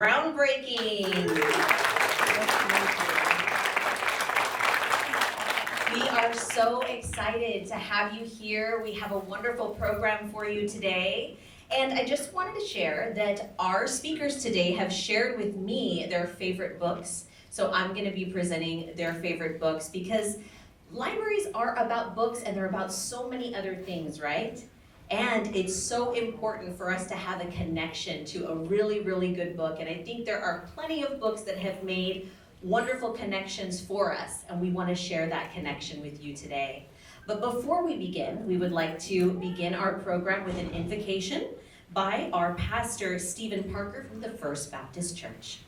Groundbreaking. We are so excited to have you here. We have a wonderful program for you today. And I just wanted to share that our speakers today have shared with me their favorite books. So I'm going to be presenting their favorite books because libraries are about books and they're about so many other things, right? And it's so important for us to have a connection to a really, really good book. And I think there are plenty of books that have made wonderful connections for us, and we want to share that connection with you today. But before we begin, we would like to begin our program with an invocation by our pastor, Stephen Parker from the First Baptist Church.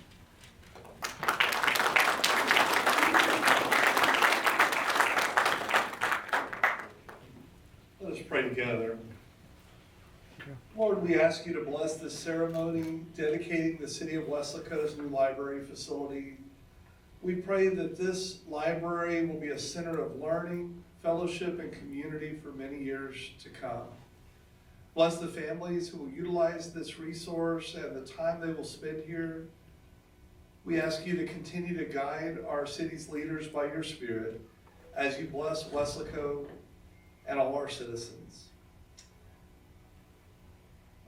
Let us pray together. Lord, we ask you to bless this ceremony dedicating the city of Weslaco's new library facility. We pray that this library will be a center of learning, fellowship, and community for many years to come. Bless the families who will utilize this resource and the time they will spend here. We ask you to continue to guide our city's leaders by your Spirit as you bless Weslaco and all our citizens.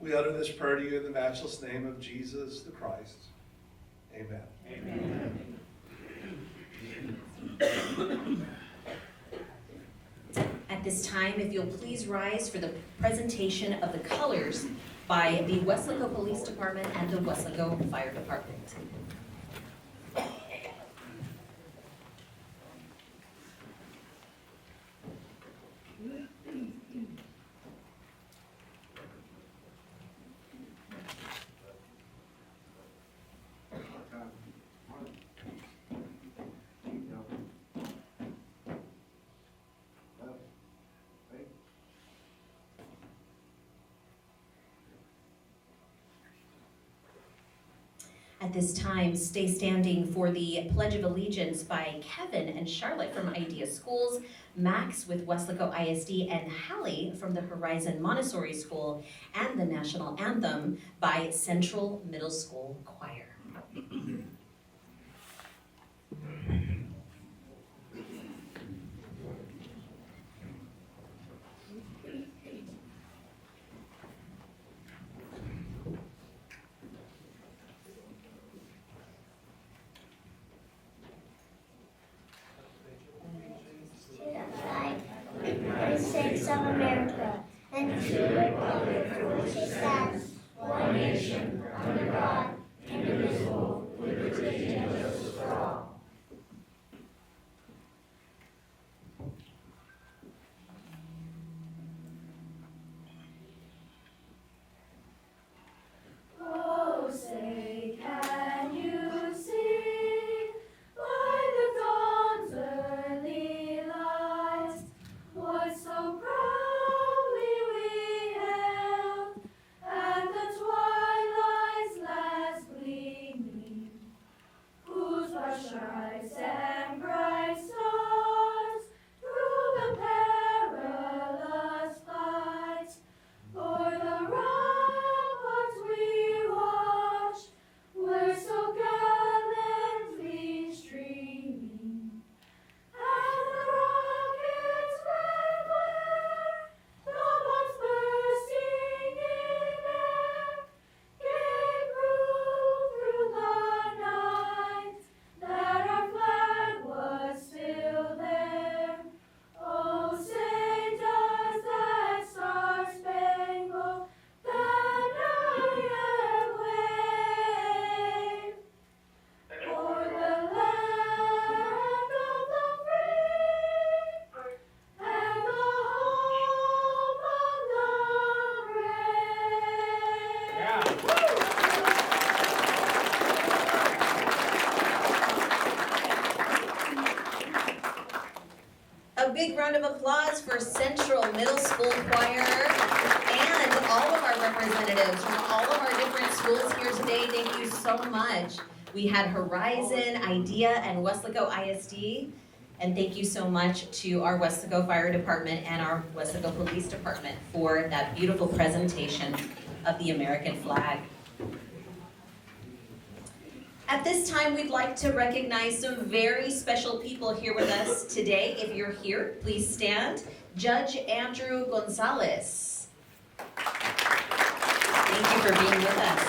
We utter this prayer to you in the matchless name of Jesus the Christ. Amen. Amen. At this time, if you'll please rise for the presentation of the colors by the Weslaco Police Department and the Weslaco Fire Department. At this time, stay standing for the Pledge of Allegiance by Kevin and Charlotte from Idea Schools, Max with Weslaco ISD, and Hallie from the Horizon Montessori School, and the National Anthem by Central Middle School Choir. States of America, and to the republic for which it stands, one nation, under God, indivisible, with liberty and justice for all. Oh, say, can you see by the dawn's early light what so proudly we hailed at the twilight's last gleaming, whose bright stripes and bright stars through the perilous fight o'er the ramparts we watched were so gallantly streaming. And the rocket's red glare, the bombs bursting in air, gave proof through the night that our flag was still there. Oh, say does that star-spangled banner yet wave o'er the land of the free and the home of the A big round of applause for Central Middle School Choir and all of our representatives from all of our different schools here today. Thank you so much. We had Horizon, Idea, and Weslaco ISD. And thank you so much to our Weslaco Fire Department and our Weslaco Police Department for that beautiful presentation of the American flag. At this time, we'd like to recognize some very special people here with us today. If you're here, please stand. Judge Andrew Gonzalez. Thank you for being with us.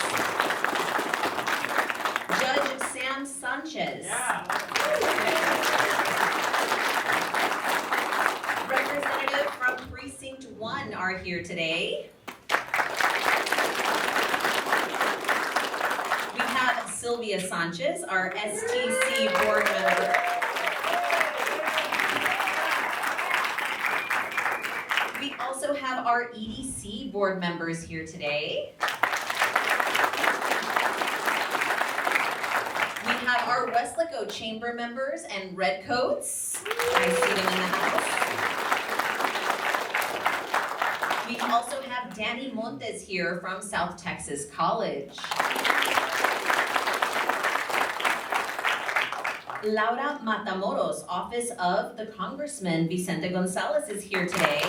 Judge Sam Sanchez. Representative from Precinct 1 are here today. We have Sylvia Sanchez, our STC board member. We also have our EDC board members here today. We have our Weslaco chamber members and redcoats. I see them in the house. We also have Danny Montes here from South Texas College. Laura Matamoros, Office of the Congressman Vicente Gonzalez is here today.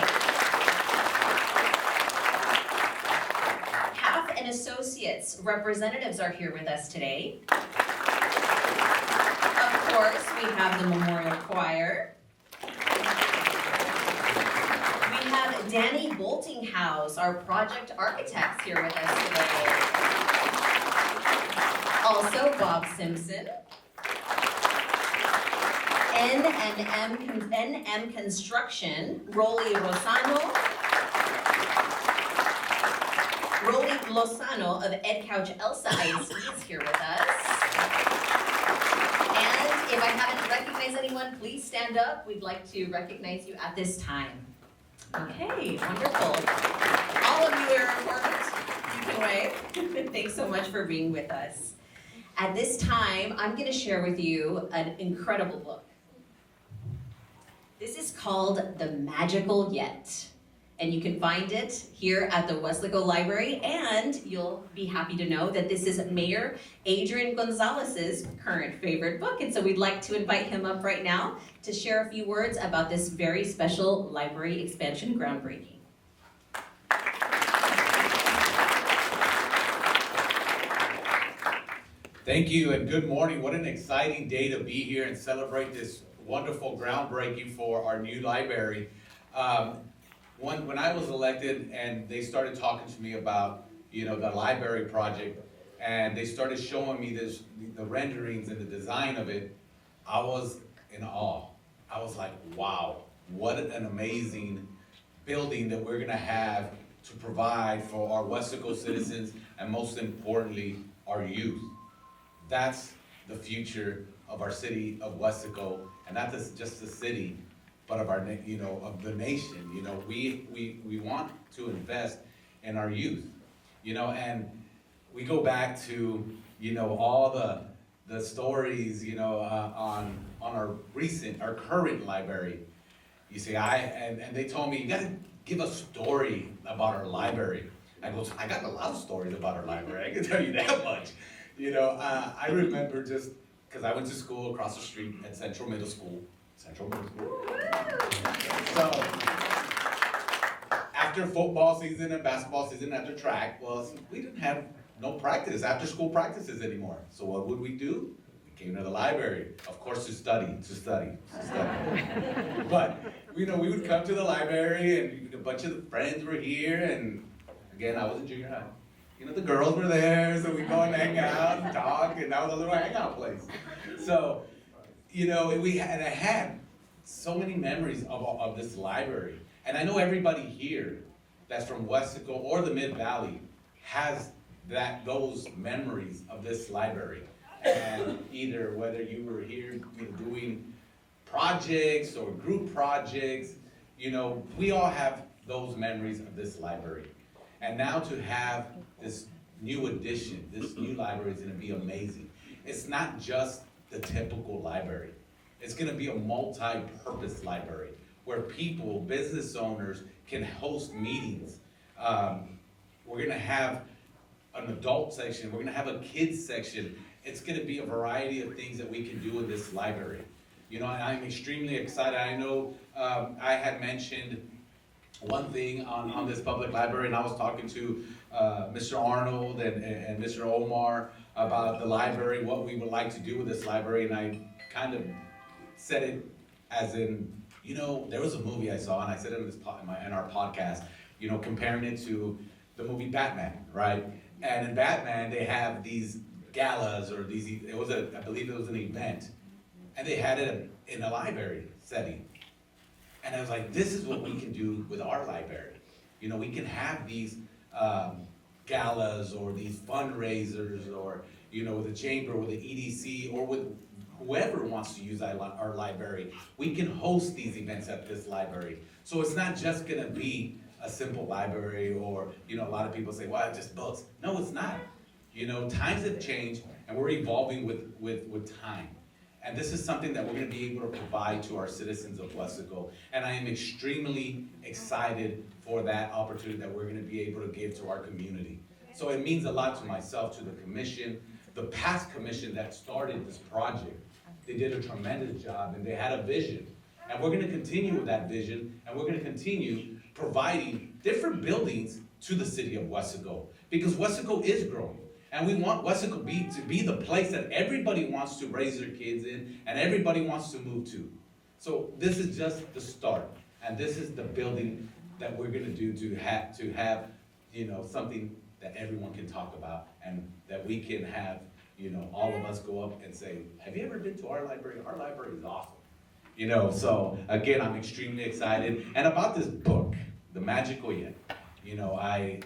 Half and Associates representatives are here with us today. Of course, we have the Memorial Choir. We have Danny Boltinghouse, our project architects here with us today. Also Bob Simpson. NM Construction, Rolly Lozano of Ed Couch Elsa IC is here with us. And if I haven't recognized anyone, please stand up. We'd like to recognize you at this time. Okay, wonderful. All of you are important. You can wave. Thanks so much for being with us. At this time, I'm going to share with you an incredible book. This is called The Magical Yet, and you can find it here at the Weslaco Library, and you'll be happy to know that this is Mayor Adrian Gonzalez's current favorite book, and so we'd like to invite him up right now to share a few words about this very special library expansion groundbreaking. Thank you and good morning. What an exciting day to be here and celebrate this wonderful groundbreaking for our new library. When I was elected and they started talking to me about, the library project, and they started showing me the renderings and the design of it, I was in awe. I was like, wow, what an amazing building that we're gonna have to provide for our Weslaco citizens and most importantly, our youth. That's the future of our city of Weslaco, and not just the city, but of our, of the nation. We want to invest in our youth, and we go back to, all the stories, on our current library. You see, and they told me, you gotta give a story about our library. I go, I got a lot of stories about our library, I can tell you that much. I remember just, because I went to school across the street at Central Middle School. So, after football season and basketball season, after track, well, we didn't have no practice, after school practices anymore. So what would we do? We came to the library, of course, to study. But, we would come to the library and a bunch of friends were here, and again, I was in junior high. The girls were there, so we'd go and hang out and talk, and that was a little hangout place. So, I had so many memories of this library. And I know everybody here that's from Weslaco or the Mid-Valley has those memories of this library. And either whether you were here doing projects or group projects, we all have those memories of this library. And now to have this new addition, this new library is gonna be amazing. It's not just the typical library. It's gonna be a multi-purpose library where people, business owners can host meetings. We're gonna have an adult section, we're gonna have a kids section. It's gonna be a variety of things that we can do in this library. And I'm extremely excited. I know I had mentioned one thing on this public library, and I was talking to Mr. Arnold and Mr. Omar about the library, what we would like to do with this library, and I kind of said it as in, you know, there was a movie I saw, and I said it in our podcast, you know, comparing it to the movie Batman, right? And in Batman, they have these galas, or I believe it was an event, and they had it in a library setting. And I was like, this is what we can do with our library. You know, we can have these galas or these fundraisers, or, you know, with the chamber, with the EDC, or with whoever wants to use our library. We can host these events at this library. So it's not just gonna be a simple library, or, you know, a lot of people say, well, just books. No, it's not. You know, times have changed, and we're evolving with time. And this is something that we're gonna be able to provide to our citizens of Weslaco. And I am extremely excited for that opportunity that we're gonna be able to give to our community. So it means a lot to myself, to the commission, the past commission that started this project. They did a tremendous job, and they had a vision. And we're gonna continue with that vision, and we're gonna continue providing different buildings to the city of Weslaco, because Weslaco is growing. And we want Weslaco to be the place that everybody wants to raise their kids in, and everybody wants to move to. So this is just the start, and this is the building that we're gonna do to have, you know, something that everyone can talk about, and that we can have, you know, all of us go up and say, have you ever been to our library? Our library is awesome. You know, so again, I'm extremely excited. And about this book, The Magical Yet, you know, I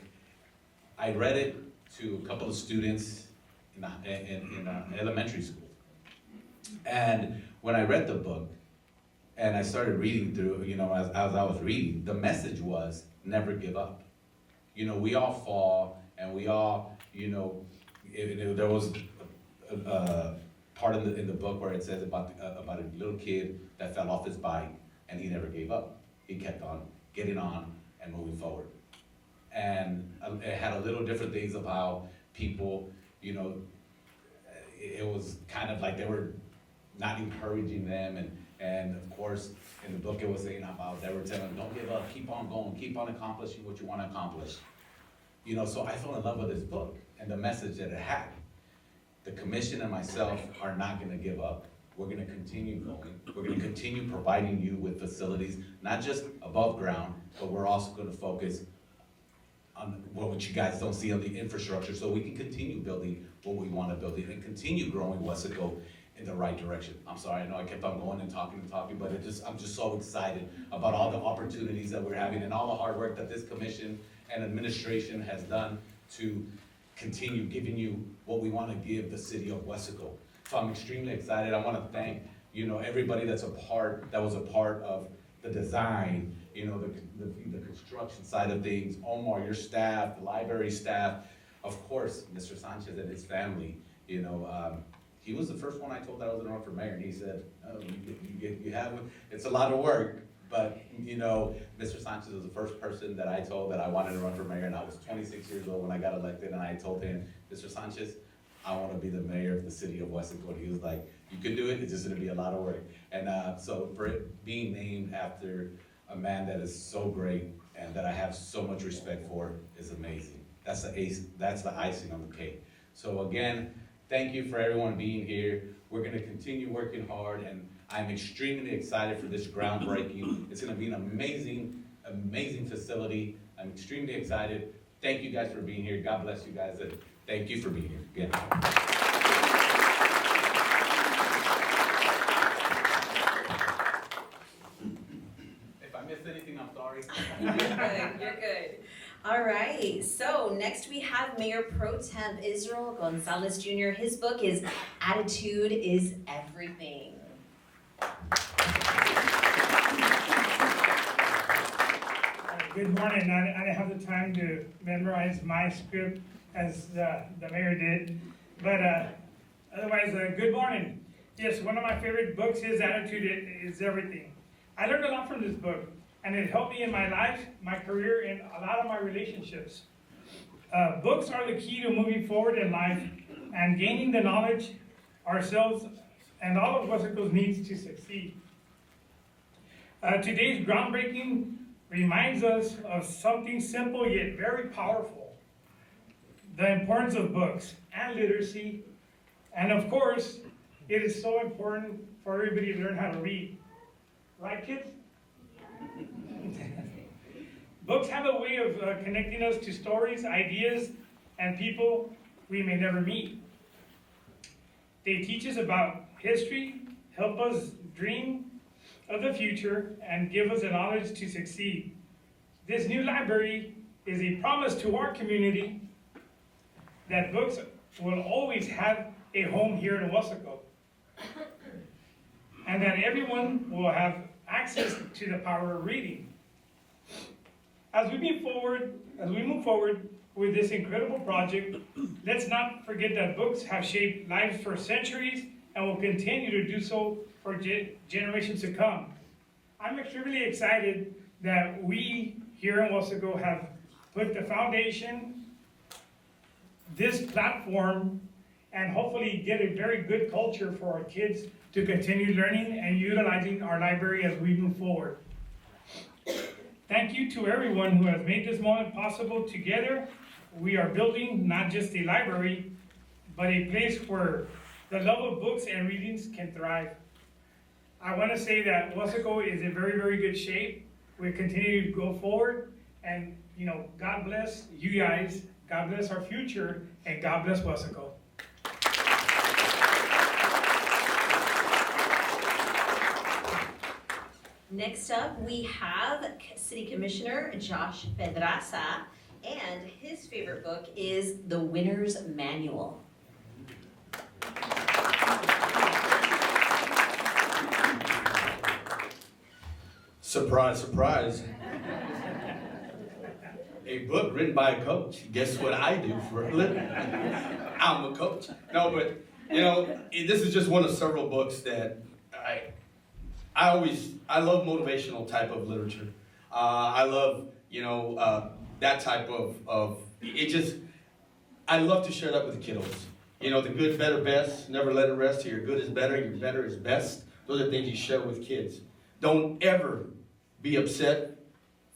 read it to a couple of students in elementary school. And when I read the book, and I started reading through, you know, as I was reading, the message was never give up. You know, we all fall, and we all, you know, there was a part in the book where it says about a little kid that fell off his bike, and he never gave up. He kept on getting on and moving forward. And it had a little different things of how people, you know, it was kind of like they were not encouraging them, and of course, in the book it was saying about, they were telling them, don't give up, keep on going, keep on accomplishing what you want to accomplish. You know, so I fell in love with this book and the message that it had. The commission and myself are not gonna give up. We're gonna continue going. We're gonna continue providing you with facilities, not just above ground, but we're also gonna focus on what you guys don't see on the infrastructure, so we can continue building what we wanna build and continue growing Weslaco in the right direction. I'm sorry, I know I kept on going and talking, but I'm just so excited about all the opportunities that we're having and all the hard work that this commission and administration has done to continue giving you what we want to give the city of Weslaco. So I'm extremely excited. I want to thank, you know, everybody that was a part of the design, you know, the construction side of things. Omar, your staff, the library staff, of course, Mr. Sanchez and his family. You know, he was the first one I told that I was going to run for mayor, and he said, "Oh, you have, it's a lot of work." But, you know, Mr. Sanchez was the first person that I told that I wanted to run for mayor, and I was 26 years old when I got elected, and I told him, Mr. Sanchez, I want to be the mayor of the city of Weslaco. And he was like, you can do it, it's just going to be a lot of work. And so for it being named after a man that is so great and that I have so much respect for is amazing. That's the icing on the cake. So again, thank you for everyone being here. We're going to continue working hard, and I'm extremely excited for this groundbreaking. It's going to be an amazing, amazing facility. I'm extremely excited. Thank you guys for being here. God bless you guys, and thank you for being here. Again. If I missed anything, I'm sorry. You're good, you're good. All right, so next we have Mayor Pro Temp Israel Gonzalez Jr. His book is Attitude is Everything. Good morning. I didn't have the time to memorize my script as the mayor did, but otherwise, good morning. Yes, one of my favorite books is Attitude is Everything. I learned a lot from this book, and it helped me in my life, my career, and a lot of my relationships. Books are the key to moving forward in life and gaining the knowledge ourselves and all of Weslaco's needs to succeed. Today's groundbreaking reminds us of something simple yet very powerful. the importance of books and literacy, and of course, it is so important for everybody to learn how to read. Right, kids? Books have a way of connecting us to stories, ideas, and people we may never meet. They teach us about history, help us dream of the future, and give us the knowledge to succeed. This new library is a promise to our community that books will always have a home here in Weslaco, and that everyone will have access to the power of reading. As we move forward with this incredible project, let's not forget that books have shaped lives for centuries and will continue to do so for generations to come. I'm extremely excited that we here in Weslaco have put the foundation, this platform, and hopefully get a very good culture for our kids to continue learning and utilizing our library as we move forward. Thank you to everyone who has made this moment possible. Together, we are building not just a library, but a place where the love of books and readings can thrive. I want to say that Weslaco is in very, very good shape. We continue to go forward, and God bless you guys, God bless our future, and God bless Weslaco. Next up, we have City Commissioner Josh Pedraza, and his favorite book is The Winner's Manual. Surprise, surprise. A book written by a coach. Guess what I do for a living? I'm a coach. No, but this is just one of several books that I love motivational type of literature. I love, that type of I love to share that with the kiddos. The good, better, best, never let it rest. Your good is better, your better is best. Those are things you share with kids. Don't ever be upset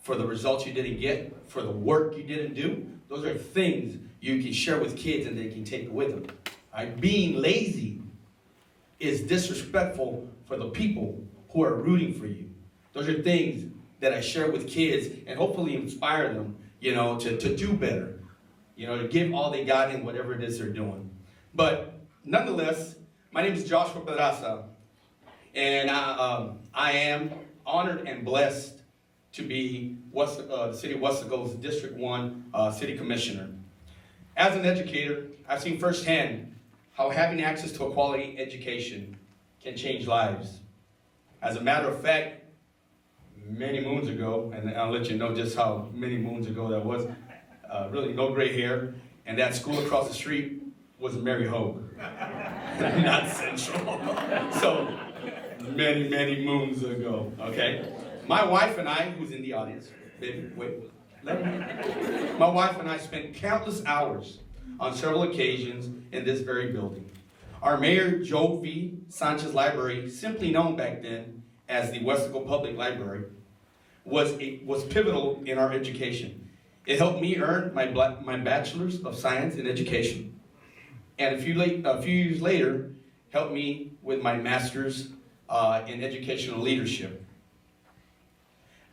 for the results you didn't get, for the work you didn't do. Those are things you can share with kids and they can take with them. Right? Being lazy is disrespectful for the people who are rooting for you. Those are things that I share with kids and hopefully inspire them, to do better, to give all they got in whatever it is they're doing. But nonetheless, my name is Joshua Pedraza, and I am honored and blessed to be the City of Weslaco's District 1 City Commissioner. As an educator, I've seen firsthand how having access to a quality education can change lives. As a matter of fact, many moons ago, and I'll let you know just how many moons ago that was, really no gray hair, and that school across the street was Mary Hogue, not Central. So, many, many moons ago, okay? My wife and I, who's in the audience, baby, wait, my wife and I spent countless hours on several occasions in this very building. Our mayor, Joe V. Sanchez Library, simply known back then as the Weslaco Public Library, was pivotal in our education. It helped me earn my bachelor's of science in education, and a few years later, helped me with my master's in educational leadership.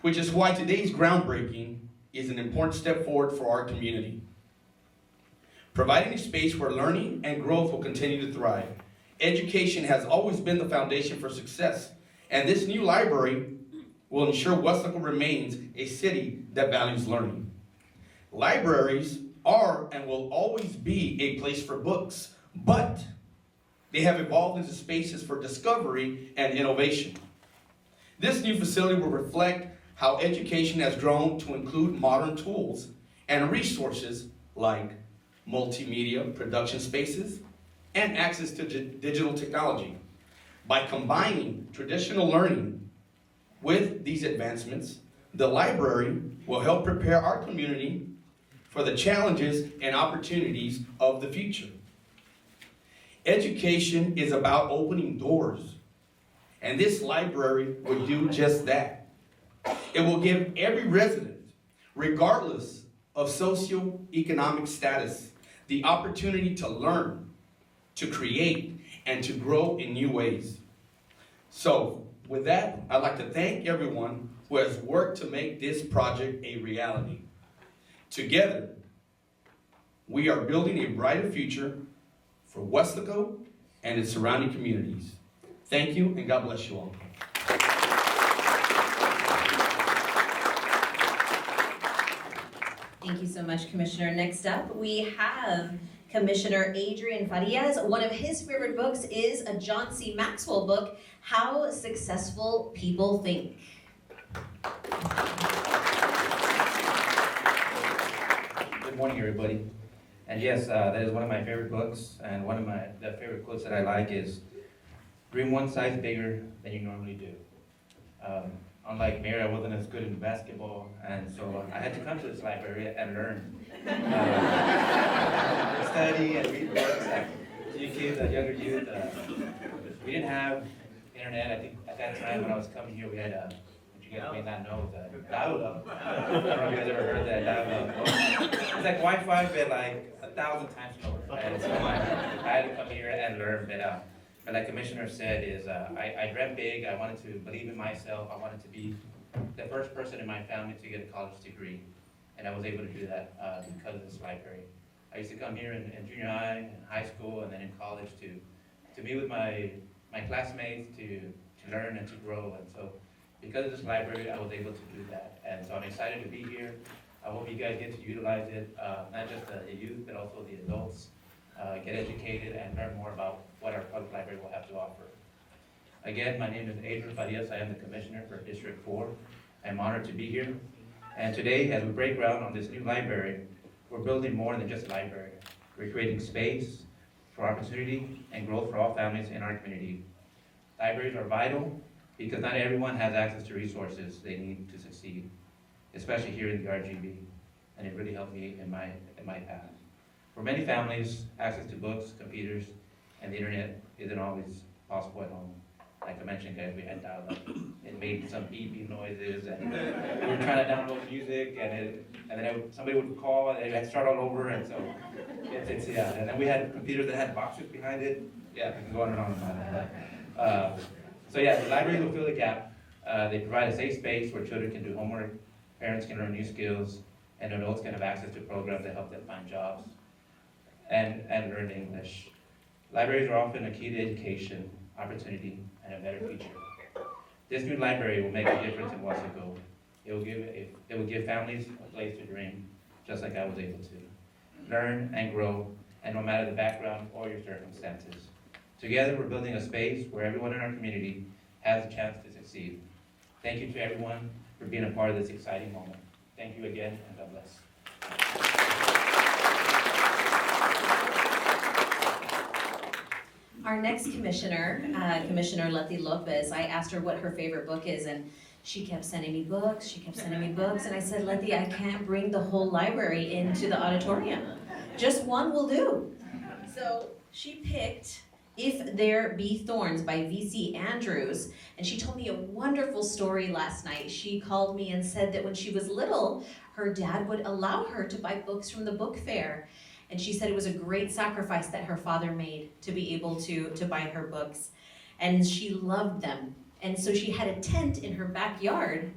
Which is why today's groundbreaking is an important step forward for our community. Providing a space where learning and growth will continue to thrive. Education has always been the foundation for success, and this new library will ensure Weslaco remains a city that values learning. Libraries are and will always be a place for books, but they have evolved into spaces for discovery and innovation. This new facility will reflect how education has grown to include modern tools and resources like multimedia production spaces and access to digital technology. By combining traditional learning with these advancements, the library will help prepare our community for the challenges and opportunities of the future. Education is about opening doors, and this library will do just that. It will give every resident, regardless of socioeconomic status, the opportunity to learn, to create, and to grow in new ways. So, with that, I'd like to thank everyone who has worked to make this project a reality. Together, we are building a brighter future for Weslaco and its surrounding communities. Thank you, and God bless you all. Thank you so much, Commissioner. Next up, we have Commissioner Adrian Farias. One of his favorite books is a John C. Maxwell book, How Successful People Think. Good morning, everybody. And yes, that is one of my favorite books, and one of the favorite quotes that I like is, dream one size bigger than you normally do. Unlike Mary, I wasn't as good in basketball, and so I had to come to this library and learn. Study and read books. To you kids, younger youth, we didn't have internet. I think at that time when I was coming here, we had, which you guys may not know, the dial-up. I don't know if you guys ever heard that dial-up. It's like Wi-Fi, but like 1,000 times slower. And so I had to come here and learn, but like Commissioner said, is I dreamt big. I wanted to believe in myself. I wanted to be the first person in my family to get a college degree, and I was able to do that because of this library. I used to come here in junior high, and high school, and then in college to meet with my classmates, to learn and to grow. And so because of this library, I was able to do that. And so I'm excited to be here. I hope you guys get to utilize it, not just the youth, but also the adults. Get educated and learn more about what our public library will have to offer. Again, my name is Adrian Farias. I am the Commissioner for District 4. I'm honored to be here. And today, as we break ground on this new library, we're building more than just a library. We're creating space for opportunity and growth for all families in our community. Libraries are vital because not everyone has access to resources they need to succeed, especially here in the RGB. And it really helped me in my path. For many families, access to books, computers, and the internet isn't always possible at home. Like I mentioned, guys, we had dial-up. It made some beeping noises, and we were trying to download music, and then somebody would call, and I'd start all over, and so yeah. And then we had computers that had boxes behind it. Yeah, we can go on and on about that. So yeah, the libraries will fill the gap. They provide a safe space where children can do homework, parents can learn new skills, and adults can have access to programs that help them find jobs and learn English. Libraries are often a key to education, opportunity, and a better future. This new library will make a difference in Weslaco. It will give families a place to dream, just like I was able to. Learn and grow, and no matter the background or your circumstances. Together, we're building a space where everyone in our community has a chance to succeed. Thank you to everyone for being a part of this exciting moment. Thank you again, and God bless. Our next commissioner, Commissioner Letty Lopez, I asked her what her favorite book is, and she kept sending me books, and I said, Letty, I can't bring the whole library into the auditorium. Just one will do. So she picked If There Be Thorns by V.C. Andrews, and she told me a wonderful story last night. She called me and said that when she was little, her dad would allow her to buy books from the book fair. And she said it was a great sacrifice that her father made to be able to buy her books. And she loved them. And so she had a tent in her backyard.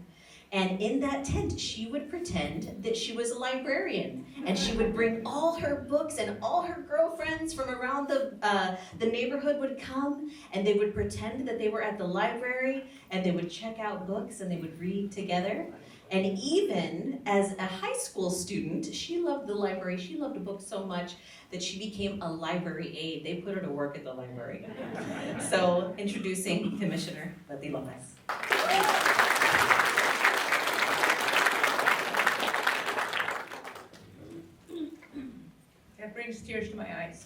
And in that tent, she would pretend that she was a librarian. And she would bring all her books, and all her girlfriends from around the neighborhood would come, and they would pretend that they were at the library, and they would check out books, and they would read together. And even as a high school student, she loved the library. She loved a book so much that she became a library aide. They put her to work at the library. So, introducing Commissioner Letty Lopez. That brings tears to my eyes.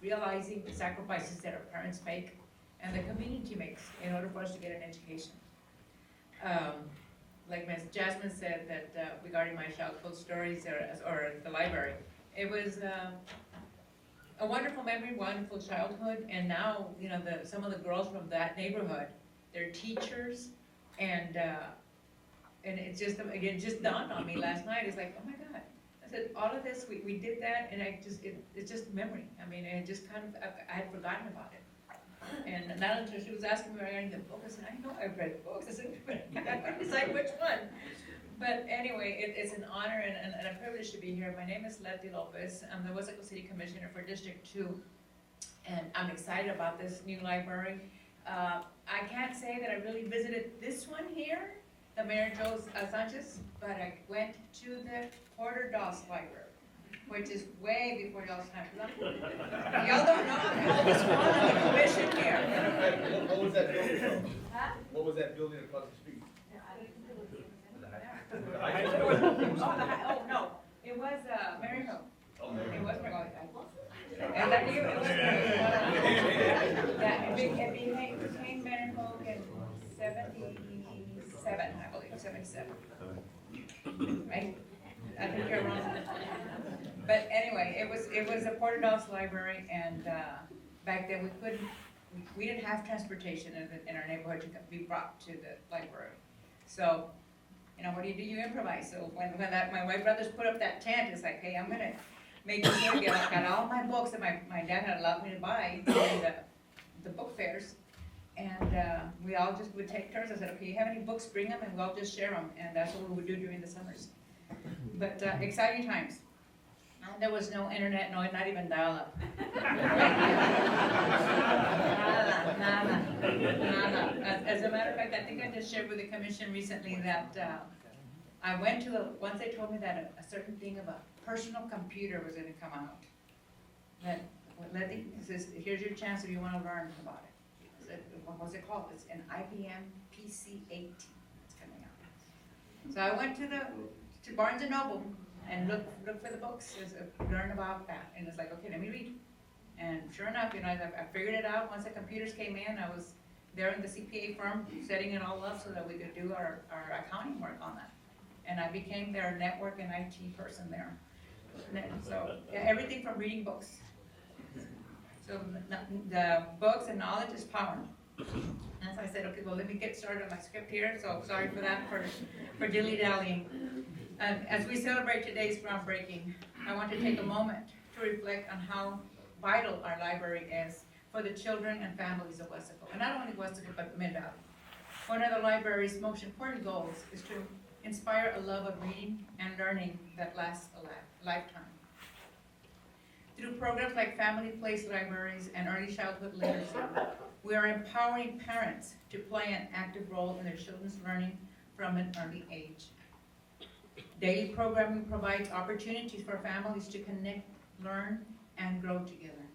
Realizing the sacrifices that our parents make and the community makes in order for us to get an education. Like Ms. Jasmine said, that regarding my childhood stories or the library, it was a wonderful memory, wonderful childhood, and now some of the girls from that neighborhood, they're teachers, and it just dawned on me last night. It's like, oh my God, I said, all of this, we did that, and it's just memory. I mean, it just kind of, I had forgotten about it. And not until she was asking me regarding the book, I said, I know I've read books. I said, but I couldn't decide which one. But anyway, it's an honor and a privilege to be here. My name is Letty Lopez. I'm the Weslaco City Commissioner for District 2. And I'm excited about this new library. I can't say that I really visited this one here, the Mayor Joe Sanchez, but I went to the Porter Doss Library, which is way before y'all's time. Y'all don't know, I'm the oldest one on the commission here. What was that building from? Huh? What was that building across the street? Oh, no, it was, Mary Hill. It was Mary Hill. And that you, it was yeah, it became Mary Hill in 77, I believe, 77. Right? I think you're wrong. But anyway, it was a Porter Doss library, and back then we didn't have transportation in our neighborhood to be brought to the library. So, you know, what do? You improvise. So when my white brothers put up that tent, it's like, hey, I'm gonna make sure I got all my books that my dad had allowed me to buy during the book fairs. And we all just would take turns. I said, okay, you have any books, bring them, and we'll just share them. And that's what we would do during the summers. But exciting times. And there was no internet, no, not even dial-up. Nada. As a matter of fact, I think I just shared with the commission recently that I went to once they told me that a certain thing of a personal computer was gonna come out. That, Letty, here's your chance if you wanna learn about it. I said, what was it called? It's an IBM PC-80. It's coming out. So I went to Barnes & Noble and look for the books, learn about that. And it's like, okay, let me read. And sure enough, you know, I figured it out. Once the computers came in, I was there in the CPA firm, setting it all up so that we could do our accounting work on that. And I became their network and IT person there. So yeah, everything from reading books. So the books and knowledge is power. And so I said, okay, well, let me get started on my script here. So sorry for that, for dilly-dallying. As we celebrate today's groundbreaking, I want to take a moment to reflect on how vital our library is for the children and families of Weslaco. And not only Weslaco, but Mid-Valley. One of the library's most important goals is to inspire a love of reading and learning that lasts a lifetime. Through programs like Family Place Libraries and Early Childhood Literacy, we are empowering parents to play an active role in their children's learning from an early age. Daily programming provides opportunities for families to connect, learn, and grow together.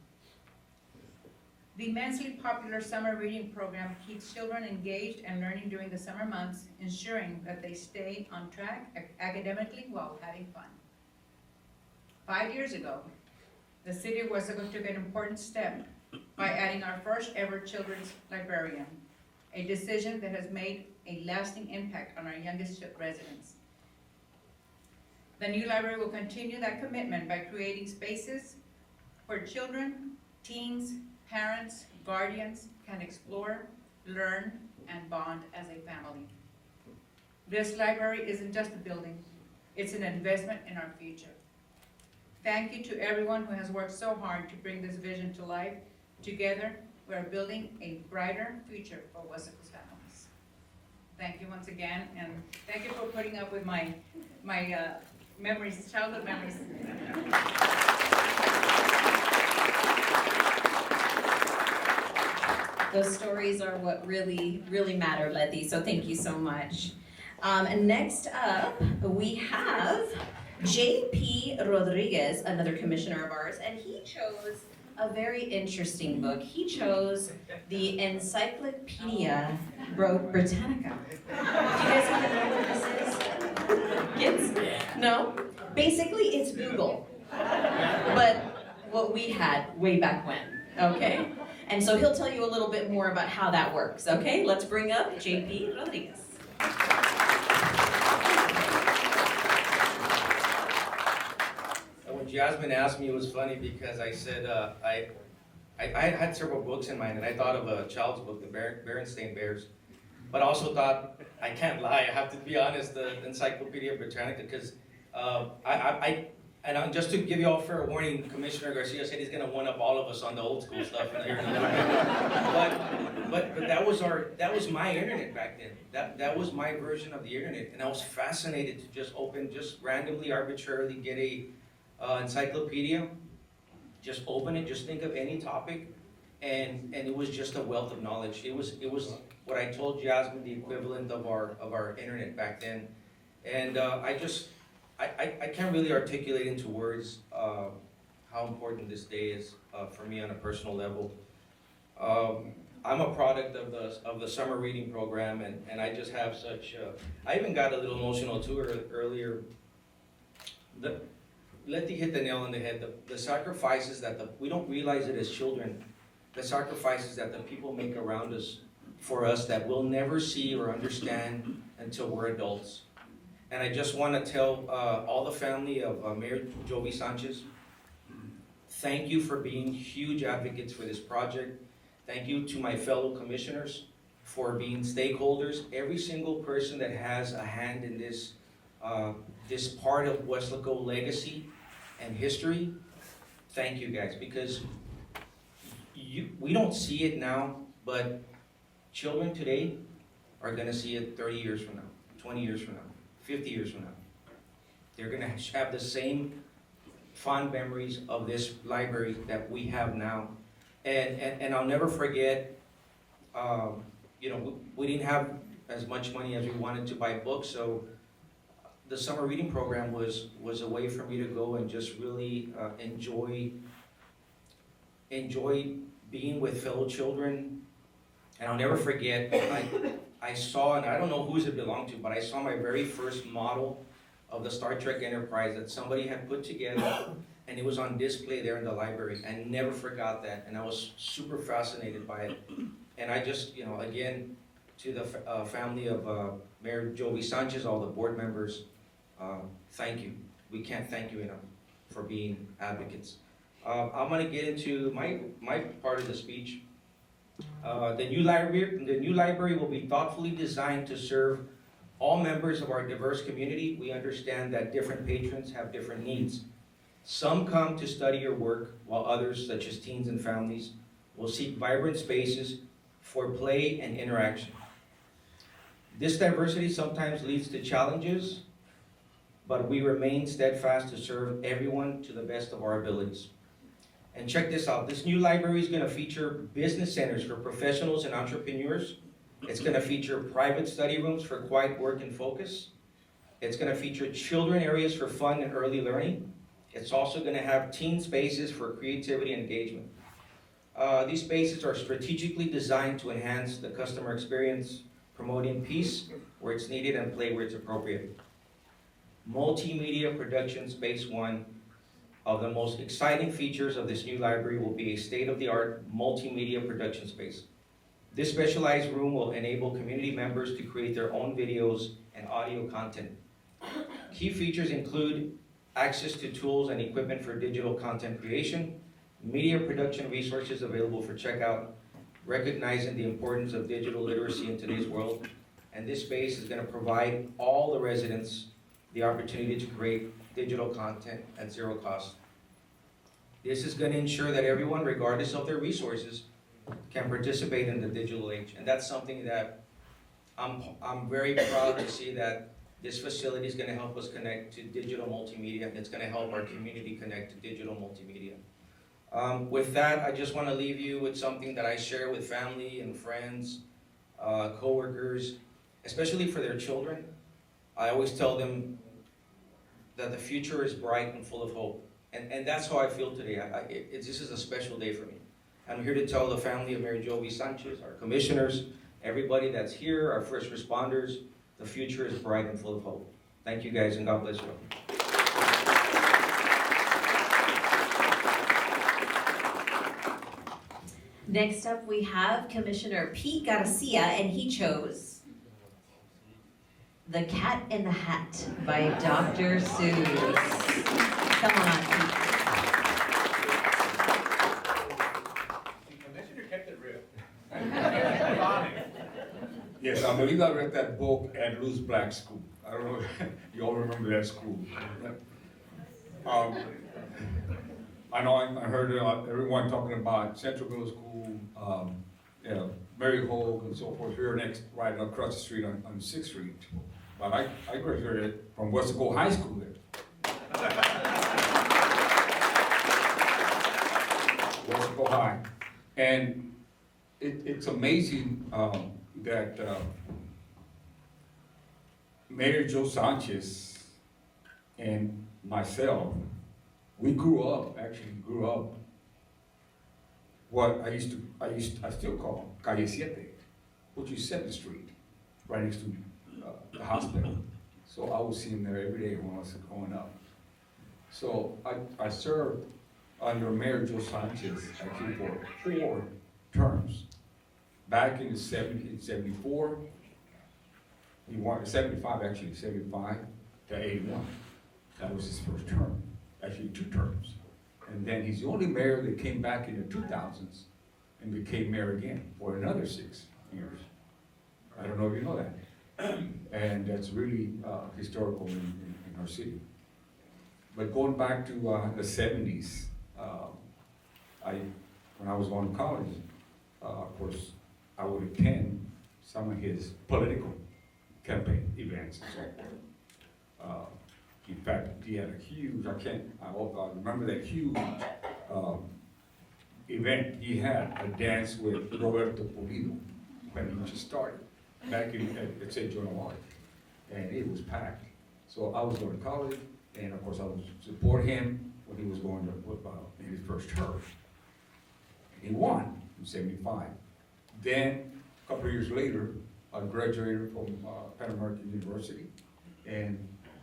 The immensely popular summer reading program keeps children engaged and learning during the summer months, ensuring that they stay on track academically while having fun. 5 years ago, the city of Weslaco took an important step by adding our first ever children's librarian, a decision that has made a lasting impact on our youngest residents. The new library will continue that commitment by creating spaces where children, teens, parents, guardians can explore, learn, and bond as a family. This library isn't just a building, it's an investment in our future. Thank you to everyone who has worked so hard to bring this vision to life. Together, we are building a brighter future for Weslaco's families. Thank you once again, and thank you for putting up with my memories, childhood memories. Those stories are what really, really matter, Letty, so thank you so much. And next up, we have J.P. Rodriguez, another commissioner of ours, and he chose a very interesting book. He chose the Encyclopedia Britannica. Do you guys even know what this is? Kids? No? Basically, it's Google, but what we had way back when, okay? And so he'll tell you a little bit more about how that works, okay? Let's bring up J.P. Rodriguez. When Jasmine asked me, it was funny because I said, I had several books in mind, and I thought of a child's book, the Berenstain Bears. But I also thought, I can't lie, I have to be honest, the Encyclopedia Britannica, because And just to give you all fair warning, Commissioner Garcia said he's gonna one-up all of us on the old school stuff here. But that was my internet back then. That was my version of the internet, and I was fascinated to just randomly, arbitrarily get a encyclopedia, just open it, just think of any topic, and it was just a wealth of knowledge. It was what I told Jasmine, the equivalent of our internet back then, and I can't really articulate into words how important this day is for me on a personal level. I'm a product of the summer reading program, and I just have such. I even got a little emotional too earlier. Letty hit the nail on the head. The sacrifices that we don't realize it as children. The sacrifices that the people make around us for us that we'll never see or understand until we're adults. And I just want to tell all the family of Mayor Jovi Sanchez, thank you for being huge advocates for this project. Thank you to my fellow commissioners for being stakeholders. Every single person that has a hand in this, this part of Weslaco legacy and history, thank you guys, because we don't see it now, but children today are gonna see it 30 years from now, 20 years from now, 50 years from now. They're gonna have the same fond memories of this library that we have now. And I'll never forget, you know, we didn't have as much money as we wanted to buy books, so the summer reading program was a way for me to go and just really enjoy being with fellow children. And I'll never forget, I saw, and I don't know whose it belonged to, but I saw my very first model of the Star Trek Enterprise that somebody had put together, and it was on display there in the library. I never forgot that, and I was super fascinated by it. And I just, you know, again, to the family of Mayor Jovi Sanchez, all the board members, thank you. We can't thank you enough for being advocates. I'm gonna get into my part of the speech. The new library will be thoughtfully designed to serve all members of our diverse community. We understand that different patrons have different needs. Some come to study or work, while others, such as teens and families, will seek vibrant spaces for play and interaction. This diversity sometimes leads to challenges, but we remain steadfast to serve everyone to the best of our abilities. And check this out, this new library is gonna feature business centers for professionals and entrepreneurs. It's gonna feature private study rooms for quiet work and focus. It's gonna feature children areas for fun and early learning. It's also gonna have teen spaces for creativity and engagement. These spaces are strategically designed to enhance the customer experience, promoting peace where it's needed and play where it's appropriate. Multimedia production space one of the most exciting features of this new library will be a state-of-the-art multimedia production space. This specialized room will enable community members to create their own videos and audio content. Key features include access to tools and equipment for digital content creation, media production resources available for checkout, recognizing the importance of digital literacy in today's world. And this space is going to provide all the residents the opportunity to create digital content at zero cost. This is going to ensure that everyone, regardless of their resources, can participate in the digital age. And that's something that I'm very proud to see, that this facility is going to help us connect to digital multimedia, and it's going to help our community connect to digital multimedia. With that, I just want to leave you with something that I share with family and friends, coworkers, especially for their children. I always tell them that the future is bright and full of hope. And that's how I feel today. This is a special day for me. I'm here to tell the family of Mayor Jovi Sanchez, our commissioners, everybody that's here, our first responders, the future is bright and full of hope. Thank you guys, and God bless you all. Next up, we have Commissioner Pete Garcia, and he chose The Cat in the Hat by Dr. Seuss. Come on, Pete. The commissioner kept it real. Yes, Amelita read that book at Lou's Black School. I don't know if you all remember that school. I know I heard everyone talking about Central Middle School, Mary Hogue and so forth, here next, right across the street on 6th Street. But I graduated from Weslaco High School there. Weslaco High. And it's amazing that Mayor Joe Sanchez and myself, we actually grew up what I still call Calle 7, which is 7th Street, right next to the hospital. So I was seeing there every day when I was growing up. So I served under Mayor Joe Sanchez actually for 4 terms. Back in 74, he wanted 75 actually, 75 to 81. That was his first term, actually 2 terms. And then he's the only mayor that came back in the 2000s and became mayor again for another 6 years. I don't know if you know that. And that's really historical in our city. But going back to the 70s, when I was going to college, of course, I would attend some of his political campaign events and so forth. In fact, he had a huge, I remember that huge event. He had a dance with Roberto Pulido when he just started back at St. John of Arc. And it was packed. So I was going to college, and of course I would support him when he was going to in his first term. And he won in 75. Then, a couple of years later, I graduated from Pan American University, and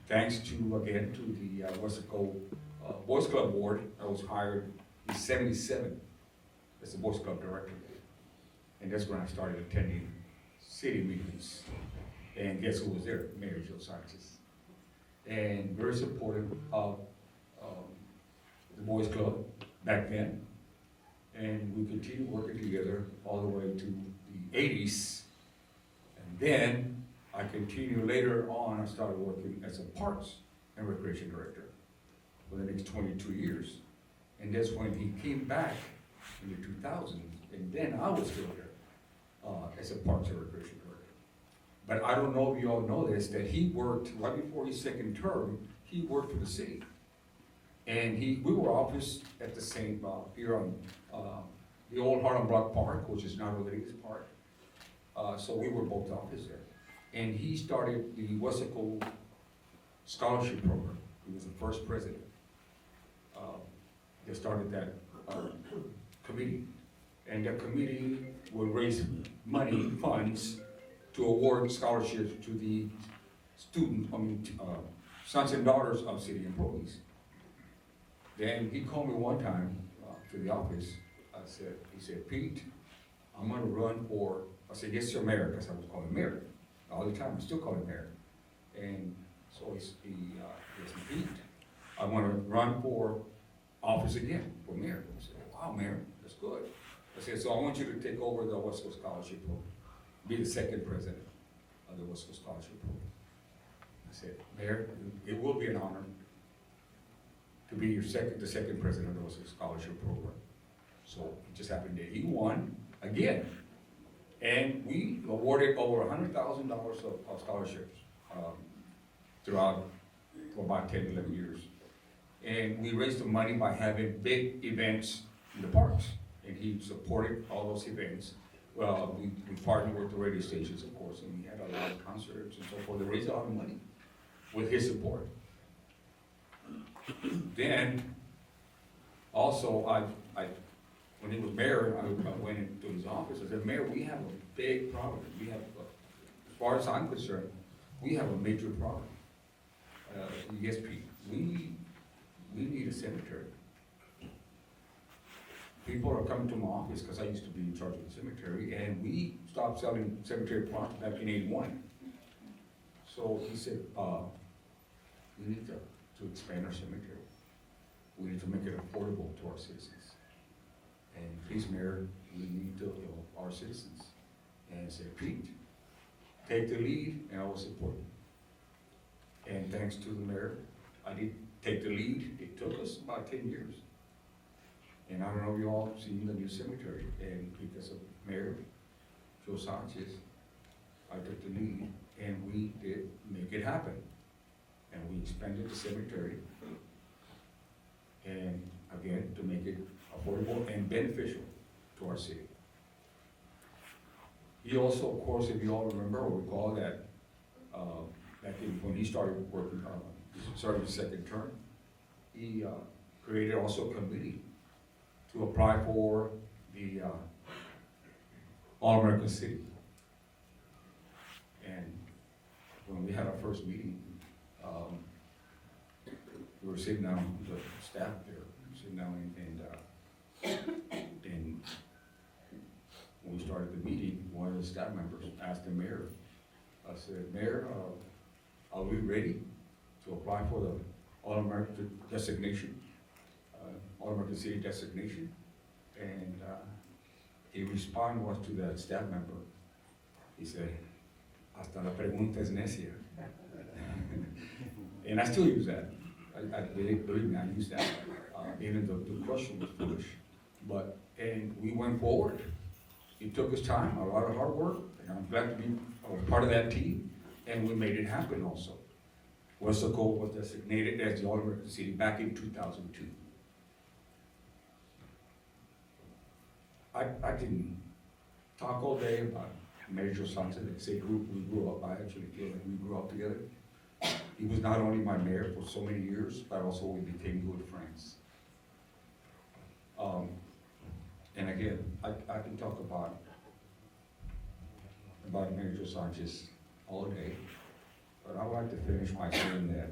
thanks to the Weslaco Boys Club Board, I was hired in 77 as the Boys Club director. And that's when I started attending city meetings. And guess who was there? Mayor Joe Sanchez. And very supportive of the Boys Club back then. And we continued working together all the way to the 80s. And then I continued later on, I started working as a Parks and Recreation Director for the next 22 years. And that's when he came back in the 2000s, and then I was still there as a Parks and Recreation Director. But I don't know if you all know this, that he worked, right before his second term, he worked for the city. And we were officed at the same, here on the old Harlem Block Park, which is now Rodriguez Park. So we were both officed there. And he started the Weslaco Scholarship Program. He was the first president that started that committee. And that committee would raise money, funds, to award scholarships to the sons and daughters of city employees. Then he called me one time to the office. He said, Pete, I'm gonna run for, I said, yes, sir, mayor, because I was calling mayor all the time. I still call him mayor. And so he said, Pete, I want to run for office again, for mayor. I said, wow, mayor, that's good. I said, so I want you to take over the Weslaco Scholarship Program, be the second president of the Weslaco Scholarship Program. I said, Mayor, it will be an honor to be the second president of the Weslaco Scholarship Program. So it just happened that he won again. And we awarded over $100,000 of scholarships throughout for about 10, 11 years. And we raised the money by having big events in the parks. And he supported all those events. Well, we partnered with the radio stations, of course, and we had a lot of concerts and so forth. They raised a lot of money with his support. Then, also, when he was mayor, I went into his office. I said, Mayor, we have a big problem. We have, as far as I'm concerned, we have a major problem. Yes, Pete, we need a cemetery. People are coming to my office because I used to be in charge of the cemetery, and we stopped selling cemetery plots back in '81. So he said, we need to expand our cemetery. We need to make it affordable to our citizens. And please, Mayor, we need to help our citizens. And I said, Pete, take the lead, and I will support you. And thanks to the mayor, I did take the lead. It took us about 10 years. And I don't know if you all seen the new cemetery, and because of Mayor Joe Sanchez, I took the lead, and we did make it happen. And we expanded the cemetery, and again, to make it affordable and beneficial to our city. He also, of course, if you all remember or recall that, back when he started working, started his second term, he created also a committee to apply for the All-American City. And when we had our first meeting, we were sitting down, the staff there, sitting down, and when we started the meeting, one of the staff members asked the mayor, I said, Mayor, are we ready to apply for the All-American designation, All-American City designation? And his response was to that staff member. He said, hasta la pregunta es necia. And I still use that. I believe me, I use that, even though the question was foolish. But, and we went forward. It took us time, a lot of hard work, and I'm glad to be part of that team, and we made it happen also. Weslaco was designated as the All-American City back in 2002. I can talk all day about Mayor Joe Sanchez. They say we grew up, I actually feel like we grew up together. He was not only my mayor for so many years, but also we became good friends. And again, I can talk about Mayor Joe Sanchez all day, but I would like to finish by saying that,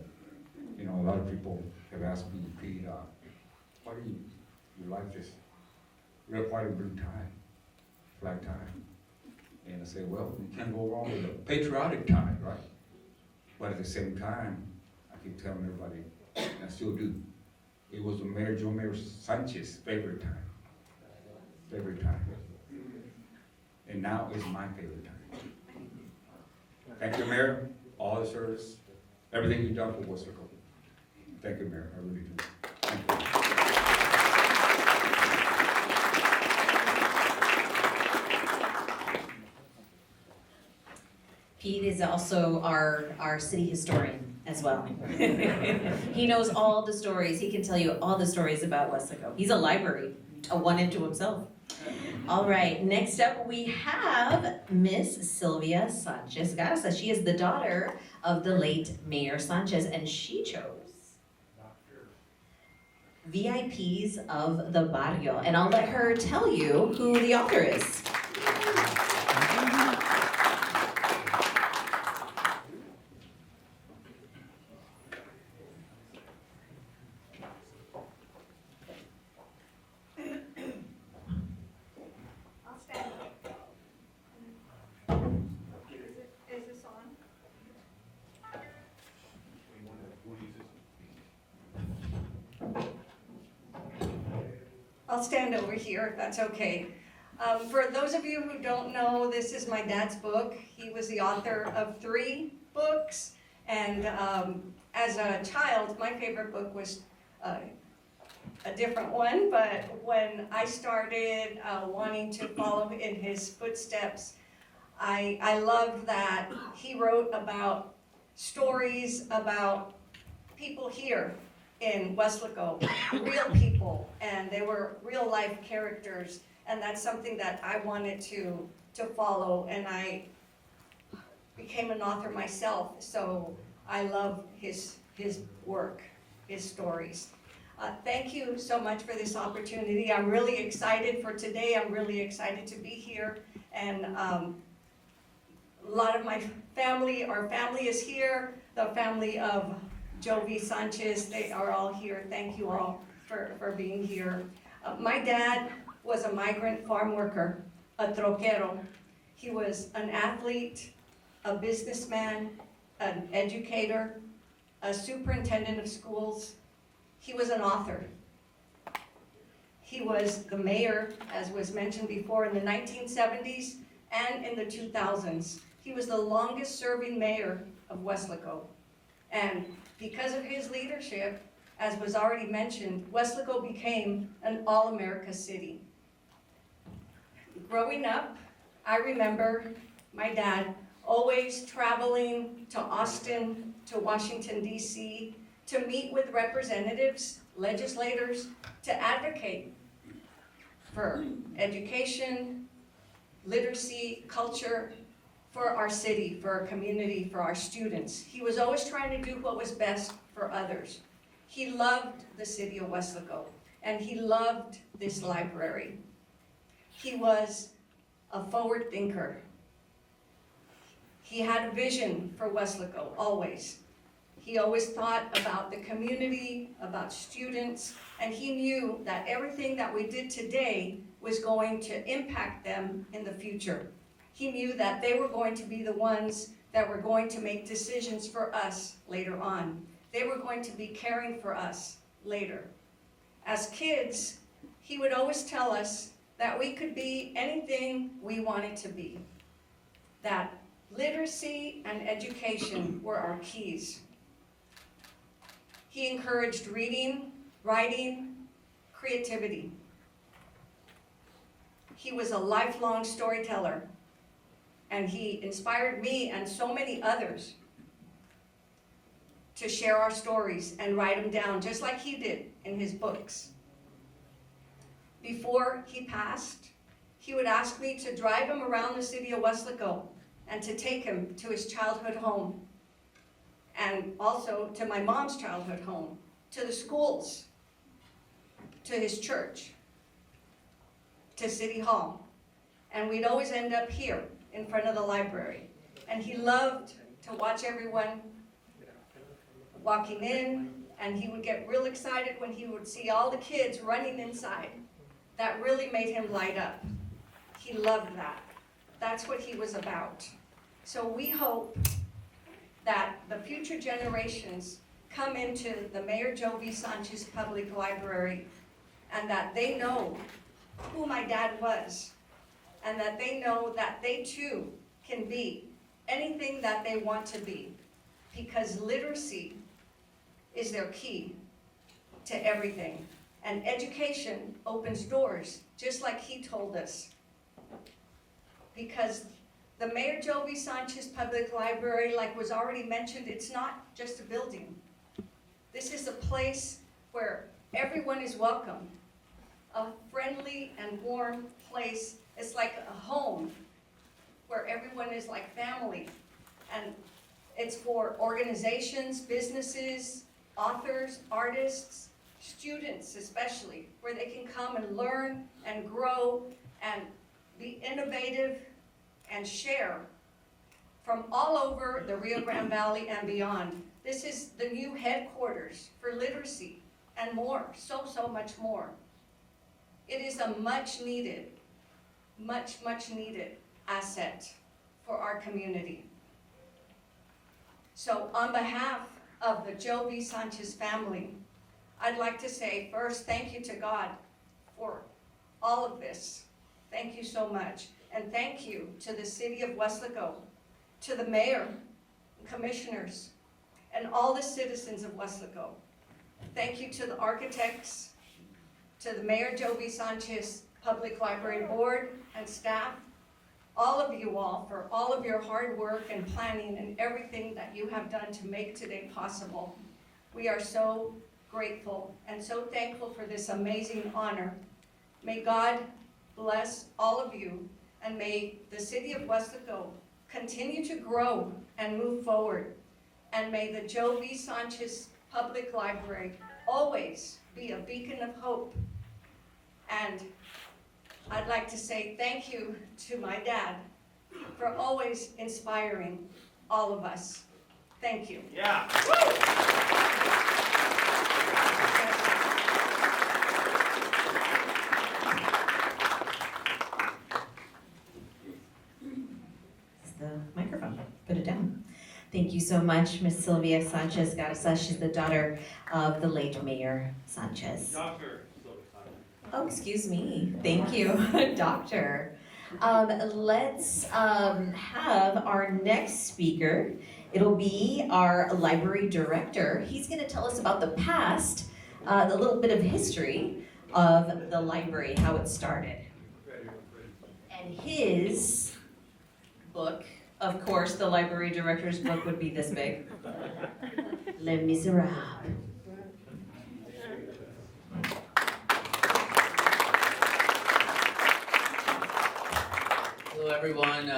you know, a lot of people have asked me, Pete, why do you like this real white and blue tie, flag tie? And I say, well, you can't go wrong with a patriotic tie, right? But at the same time, I keep telling everybody, and I still do, it was the Mayor Sanchez's favorite time. Favorite time. And now it's my favorite time. Thank you, Mayor, all the service, everything you've done for Weslaco. Thank you, Mayor, I really do. Thank you. Pete is also our city historian as well. He knows all the stories. He can tell you all the stories about Weslaco. He's a library, a one into himself. All right, next up we have Miss Sylvia Sanchez Garza. She is the daughter of the late Mayor Sanchez, and she chose VIPs of the Barrio. And I'll let her tell you who the author is. I'll stand over here, if that's okay. For those of you who don't know, this is my dad's book. He was the author of 3 books, and as a child, my favorite book was a different one, but when I started wanting to follow in his footsteps, I loved that he wrote about stories about people here in Weslaco, real people, and they were real life characters, and that's something that I wanted to follow, and I became an author myself, so I love his work, his stories. Thank you so much for this opportunity. I'm really excited for today. I'm really excited to be here, and a lot of my family, our family is here, the family of Jovi Sanchez, they are all here. Thank you all for being here. My dad was a migrant farm worker, a troquero. He was an athlete, a businessman, an educator, a superintendent of schools. He was an author. He was the mayor, as was mentioned before, in the 1970s and in the 2000s. He was the longest serving mayor of Weslaco. And because of his leadership, as was already mentioned, Weslaco became an all-America city. Growing up, I remember my dad always traveling to Austin, to Washington, D.C., to meet with representatives, legislators, to advocate for education, literacy, culture, for our city, for our community, for our students. He was always trying to do what was best for others. He loved the city of Weslaco, and he loved this library. He was a forward thinker. He had a vision for Weslaco, always. He always thought about the community, about students, and he knew that everything that we did today was going to impact them in the future. He knew that they were going to be the ones that were going to make decisions for us later on. They were going to be caring for us later. As kids, he would always tell us that we could be anything we wanted to be. That literacy and education were our keys. He encouraged reading, writing, creativity. He was a lifelong storyteller, and he inspired me and so many others to share our stories and write them down, just like he did in his books. Before he passed, he would ask me to drive him around the city of Weslaco and to take him to his childhood home, and also to my mom's childhood home, to the schools, to his church, to City Hall. And we'd always end up here in front of the library. And he loved to watch everyone walking in, and he would get real excited when he would see all the kids running inside. That really made him light up. He loved that. That's what he was about. So we hope that the future generations come into the Mayor Joe V. Sanchez Public Library, and that they know who my dad was, and that they know that they too can be anything that they want to be, because literacy is their key to everything. And education opens doors, just like he told us. Because the Mayor Joe V. Sanchez Public Library, like was already mentioned, it's not just a building. This is a place where everyone is welcome. A friendly and warm place. It's like a home where everyone is like family. And it's for organizations, businesses, authors, artists, students especially, where they can come and learn and grow and be innovative and share from all over the Rio Grande Valley and beyond. This is the new headquarters for literacy and more, so much more. It is a much needed asset for our community. So on behalf of the Joe V. Sanchez family, I'd like to say first, thank you to God for all of this. Thank you so much. And thank you to the city of Weslaco, to the mayor, commissioners, and all the citizens of Weslaco. Thank you to the architects, to the Mayor Joe V. Sanchez Public Library Board and staff, all of you all for all of your hard work and planning and everything that you have done to make today possible. We are so grateful and so thankful for this amazing honor. May God bless all of you, and may the city of Weslaco continue to grow and move forward. And may the Joe V. Sanchez Public Library always be a beacon of hope. And I'd like to say thank you to my dad for always inspiring all of us. Thank you. Yeah. The microphone, put it down. Thank you so much, Miss Sylvia Sanchez Garza. She's the daughter of the late Mayor Sanchez. Doctor. Oh, excuse me. Thank you, Doctor. Let's have our next speaker. It'll be our library director. He's going to tell us about the past, a little bit of history of the library, how it started. And his book, of course, the library director's book would be this big. Les Miserables. Hello everyone,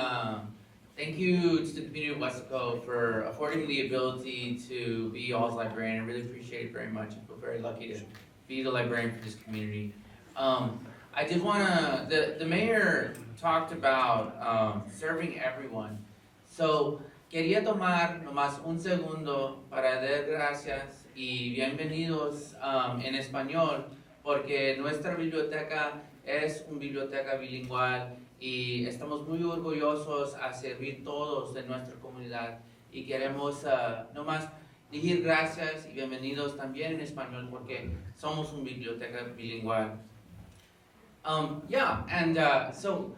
thank you to the community of Weslaco for affording me the ability to be y'all's librarian. I really appreciate it very much. I feel very lucky to be the librarian for this community. I did wanna, the mayor talked about serving everyone. So, quería tomar nomás un segundo para dar gracias y bienvenidos en español, porque nuestra biblioteca es una biblioteca bilingüe y estamos muy orgullosos a servir todos de nuestra comunidad y queremos nomás decir gracias y bienvenidos también en español porque somos una biblioteca bilingüe. Yeah, and so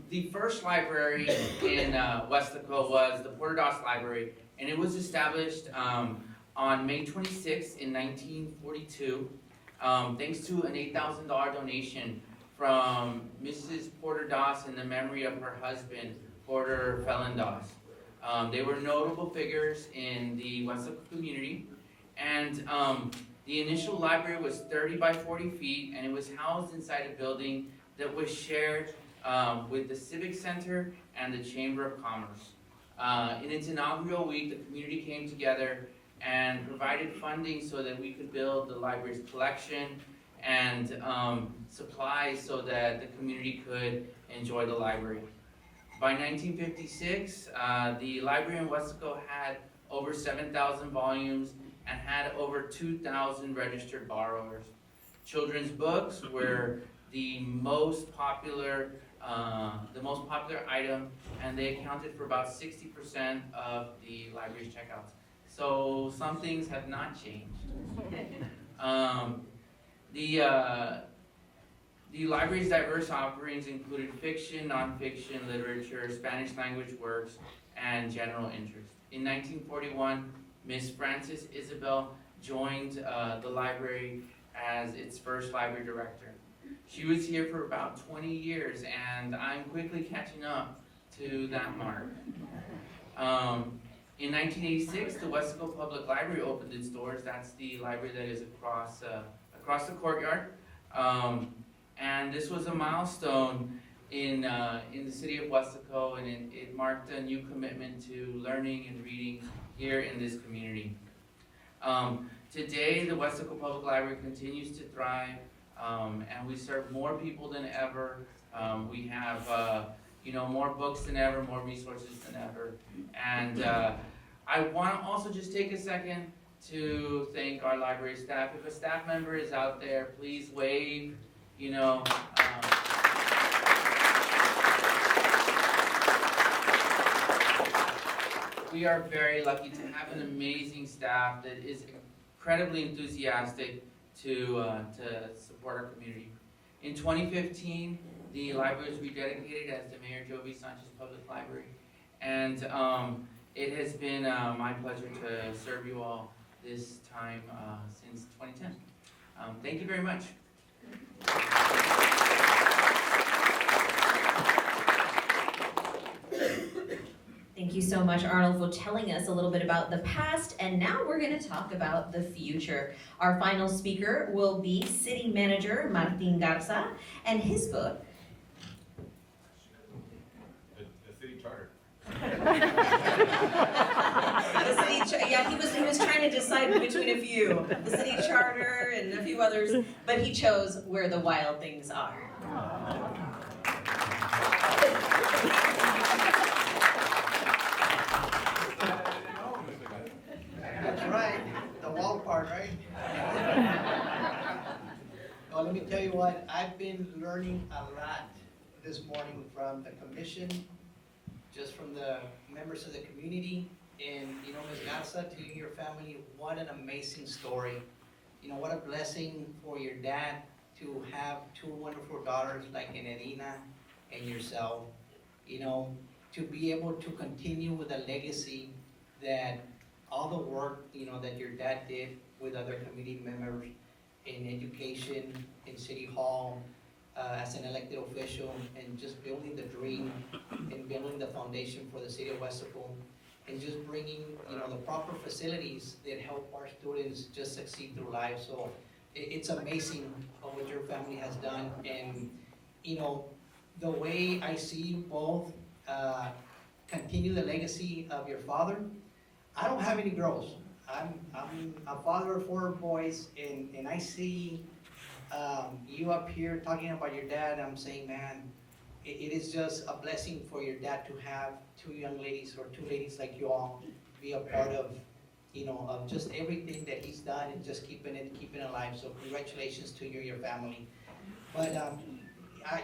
the first library in Weslaco was the Porter Doss Library, and it was established on May 26 in 1942, thanks to an $8,000 donation from Mrs. Porter Doss in the memory of her husband, Porter Felon Doss. They were notable figures in the Weslaco community, and the initial library was 30 by 40 feet, and it was housed inside a building that was shared with the Civic Center and the Chamber of Commerce. In its inaugural week, the community came together and provided funding so that we could build the library's collection and supplies so that the community could enjoy the library. By 1956, the library in Weslaco had over 7,000 volumes and had over 2,000 registered borrowers. Children's books were the most popular item, and they accounted for about 60% of the library's checkouts. So some things have not changed. The library's diverse offerings included fiction, nonfiction, literature, Spanish language works, and general interest. In 1941, Miss Frances Isabel joined the library as its first library director. She was here for about 20 years, and I'm quickly catching up to that mark. In 1986, the Weslaco Public Library opened its doors. That's the library that is across the courtyard. And this was a milestone in the city of Weslaco, and it marked a new commitment to learning and reading here in this community. Today, the Weslaco Public Library continues to thrive, and we serve more people than ever. We have more books than ever, more resources than ever. And I want to also just take a second to thank our library staff. If a staff member is out there, please wave, We are very lucky to have an amazing staff that is incredibly enthusiastic to support our community. In 2015, the library was rededicated as the Mayor Jovi Sanchez Public Library, and it has been my pleasure to serve you all this time since 2010. Thank you very much. Thank you so much, Arnold, for telling us a little bit about the past, and now we're going to talk about the future. Our final speaker will be City Manager Martin Garza, and his book. The city charter. He was trying to decide between a few, the city charter and a few others, but he chose Where the Wild Things Are. That's right, the wild part, right? Well, let me tell you what, I've been learning a lot this morning from the commission, just from the members of the community, And, you know, Ms. Garza, to you and your family, what an amazing story. You know, what a blessing for your dad to have two wonderful daughters like Enedina and yourself. You know, to be able to continue with a legacy that all the work, you know, that your dad did with other community members in education, in City Hall, as an elected official, and just building the dream and building the foundation for the city of Weslaco, and just bringing, you know, the proper facilities that help our students just succeed through life. So it's amazing what your family has done, and, you know, the way I see you both continue the legacy of your father. I don't have any girls. I'm a father of 4 boys, and I see you up here talking about your dad. I'm saying, man, it is just a blessing for your dad to have 2 young ladies, or 2 ladies like you all, be a part of, you know, of just everything that he's done, and just keeping it alive. So congratulations to you and your family. But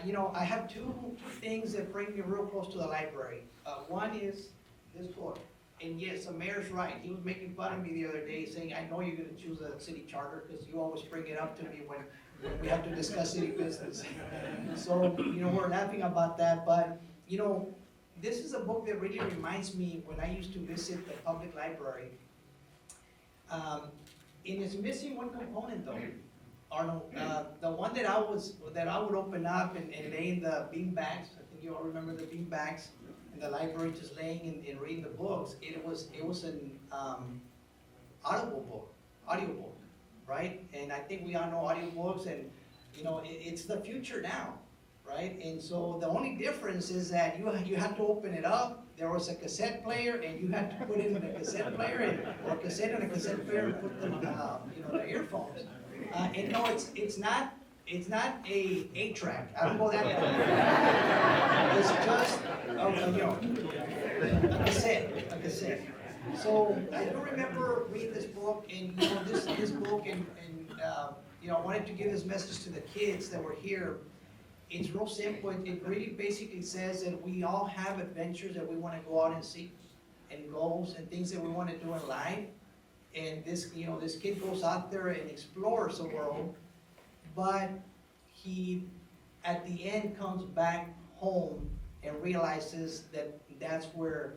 you know, I have two things that bring me real close to the library. One is this book. And yes, the mayor's right. He was making fun of me the other day, saying, I know you're gonna choose a city charter, because you always bring it up to me when we have to discuss city business. So, you know, we're laughing about that, but, you know, this is a book that really reminds me when I used to visit the public library. And it's missing one component though, Arnold. The one that I would open up and lay in the bean bags. I think you all remember the bean bags in the library, just laying and reading the books. It was an audio book, right? And I think we all know audiobooks, and you know, it's the future now, right? And so the only difference is that you had to open it up. There was a cassette player, and you had to put it in a cassette player, or a cassette in a cassette player, and put them, you know, the earphones. And no, it's not a 8-track. I don't go that far. It's just a cassette. So I do remember reading this book, and you know, this book, and you know, I wanted to give this message to the kids that were here. It's real simple. It really basically says that we all have adventures that we want to go out and seek, and goals and things that we want to do in life. And this, you know, this kid goes out there and explores the world, but he, at the end, comes back home and realizes that that's where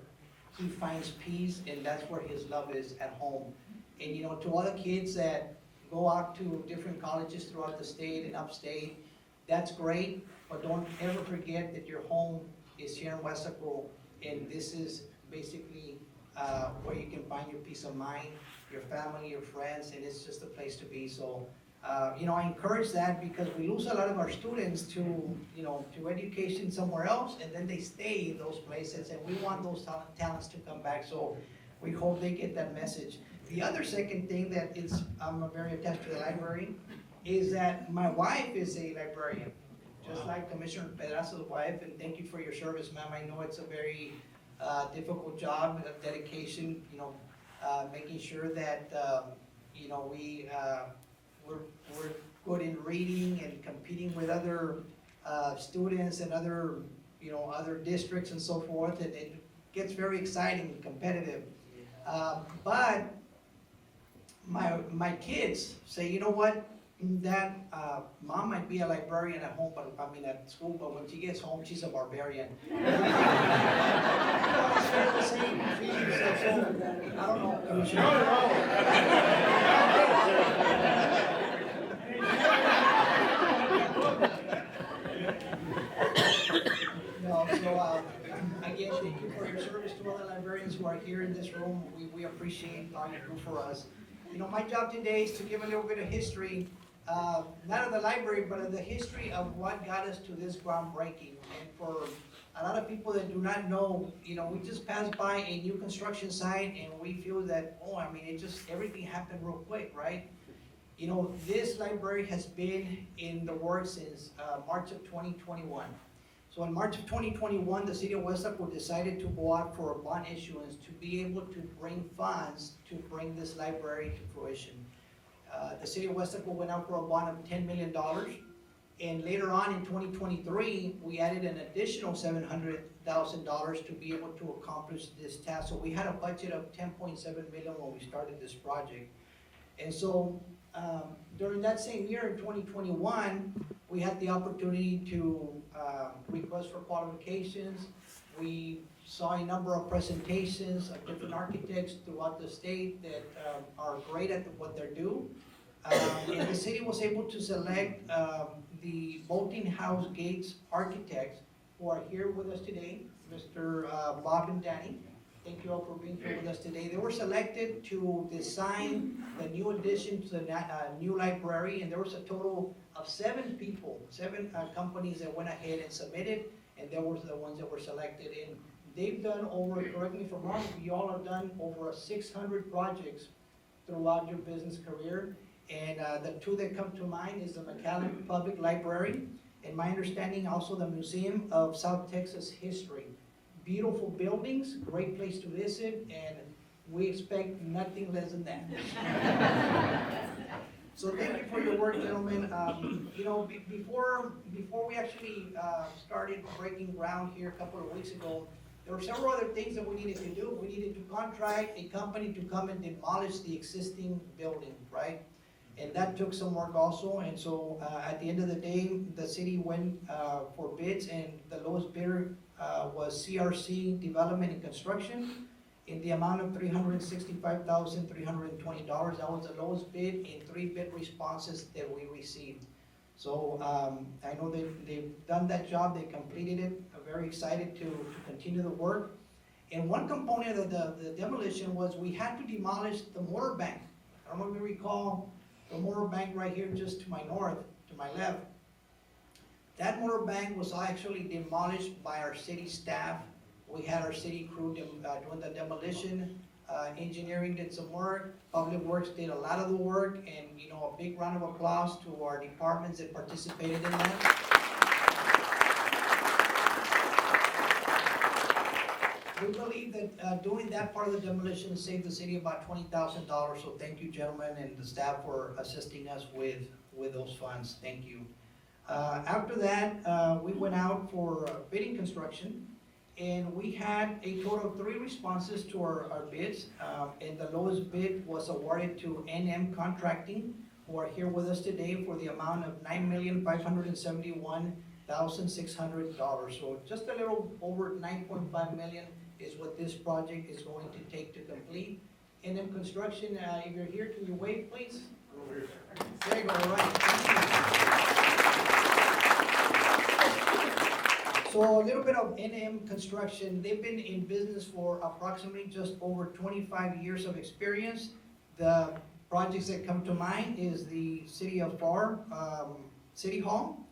he finds peace, and that's where his love is, at home. And you know, to all the kids that go out to different colleges throughout the state and upstate, that's great, but don't ever forget that your home is here in Weslaco, and this is basically where you can find your peace of mind, your family, your friends, and it's just a place to be. So, you know, I encourage that, because we lose a lot of our students to, you know, to education somewhere else, and then they stay in those places, and we want those talents to come back. So we hope they get that message. The other second thing that is, I'm very attached to the library, is that my wife is a librarian, just like Commissioner Pedraza's wife, and thank you for your service, ma'am. I know it's a very difficult job, dedication, you know, making sure that, you know, we're good in reading and competing with other students and other, you know, other districts and so forth, and it gets very exciting and competitive. But my kids say, you know what, Dad, Mom might be a librarian at home, but I mean at school, but when she gets home, she's a barbarian. I don't know. No, so again, thank you for your service to all the librarians who are here in this room. We appreciate all you do for us. You know, my job today is to give a little bit of history, not of the library, but of the history of what got us to this groundbreaking. And for a lot of people that do not know, you know, we just passed by a new construction site, and we feel that, oh, I mean, it just, everything happened real quick, right? You know, this library has been in the works since March of 2021. So in March of 2021, the city of Weslaco decided to go out for a bond issuance to be able to bring funds to bring this library to fruition. The city of Weslaco went out for a bond of $10 million, And later on in 2023, we added an additional $700,000 to be able to accomplish this task. So we had a budget of 10.7 million when we started this project. And so during that same year in 2021, we had the opportunity to request for qualifications. We saw a number of presentations of different architects throughout the state that are great at what they do. And the city was able to select the Bolting House Gates architects who are here with us today, Mr. Bob and Danny. Thank you all for being here with us today. They were selected to design the new addition to the new library, and there was a total of 7 people, 7 companies that went ahead and submitted, and they were the ones that were selected. And they've done over, correct me if I'm wrong, you all have done over 600 projects throughout your business career. And the 2 that come to mind is the McAllen Public Library, and my understanding also the Museum of South Texas History. Beautiful buildings, great place to visit, and we expect nothing less than that. So thank you for your work, gentlemen. You know, before we actually started breaking ground here a couple of weeks ago, there were several other things that we needed to do. We needed to contract a company to come and demolish the existing building, right? And that took some work also, and so at the end of the day, the city went for bids, and the lowest bidder was CRC Development and Construction in the amount of $365,320. That was the lowest bid in 3 bid responses that we received. So I know they've done that job, they completed it. I'm very excited to continue the work. And one component of the demolition was we had to demolish the mortar bank. I don't know if you recall the mortar bank right here just to my north, to my left. That mortar bank was actually demolished by our city staff. We had our city crew doing the demolition. Engineering did some work. Public Works did a lot of the work, and you know, a big round of applause to our departments that participated in that. We believe that doing that part of the demolition saved the city about $20,000. So thank you, gentlemen, and the staff for assisting us with those funds. Thank you. After that, we went out for bidding construction, and we had a total of 3 responses to our bids, and the lowest bid was awarded to NM Contracting, who are here with us today for the amount of $9,571,600. So just a little over 9.5 million is what this project is going to take to complete. NM Construction, if you're here, can you wave, please? There you go, all right. Thank you. So a little bit of NM Construction. They've been in business for approximately just over 25 years of experience. The projects that come to mind is the City of FAR, City Hall,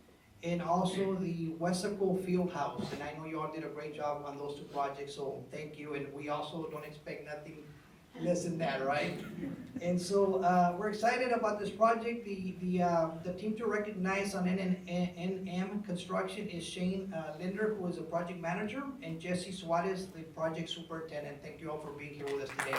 and also the Weslaco Field House. And I know you all did a great job on those 2 projects, so thank you. And we also don't expect nothing less than that, right? And so we're excited about this project. The team to recognize on NM Construction is Shane Linder, who is a project manager, and Jesse Suarez, the project superintendent. Thank you all for being here with us today.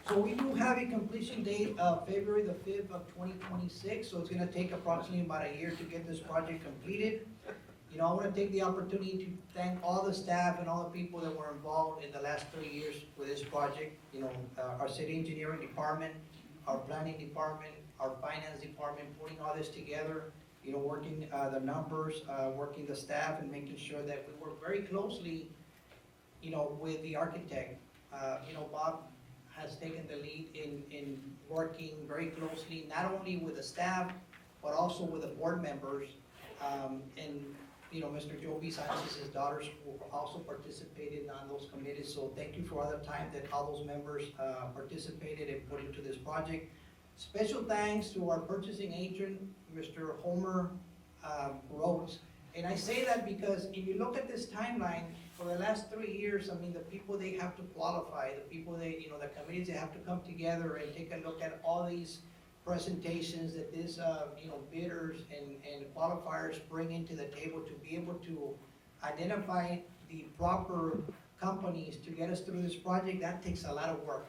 So we do have a completion date of February the 5th of 2026, so it's gonna take approximately about a year to get this project completed. You know, I wanna take the opportunity to thank all the staff and all the people that were involved in the last 3 years with this project. You know, our city engineering department, our planning department, our finance department, putting all this together, you know, working the numbers, working the staff, and making sure that we work very closely, you know, with the architect. You know, Bob has taken the lead in working very closely, not only with the staff, but also with the board members. And, you know, Mr. Joby Sanchez, his daughters, who also participated on those committees. So thank you for all the time that all those members participated and put into this project. Special thanks to our purchasing agent, Mr. Homer Rhodes. And I say that because if you look at this timeline, for the last 3 years, I mean, the people they have to qualify, the people they, you know, the committees, they have to come together and take a look at all these presentations that this, you know, bidders and qualifiers bring into the table to be able to identify the proper companies to get us through this project. That takes a lot of work.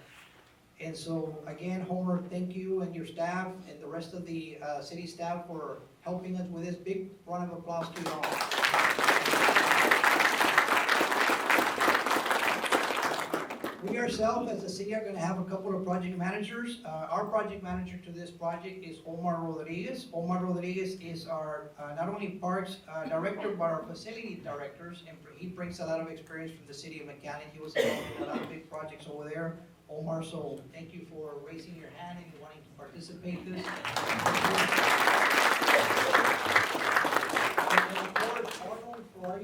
And so, again, Homer, thank you and your staff and the rest of the city staff for helping us with this. Big round of applause to you all. We ourselves, as a city, are gonna have a couple of project managers. Our project manager to this project is Omar Rodriguez. Omar Rodriguez is our, not only parks director, but our facility directors, and he brings a lot of experience from the city of McAllen. He was involved in a lot of big projects over there. Omar, so thank you for raising your hand and wanting to participate in this. And of course, Arnold, for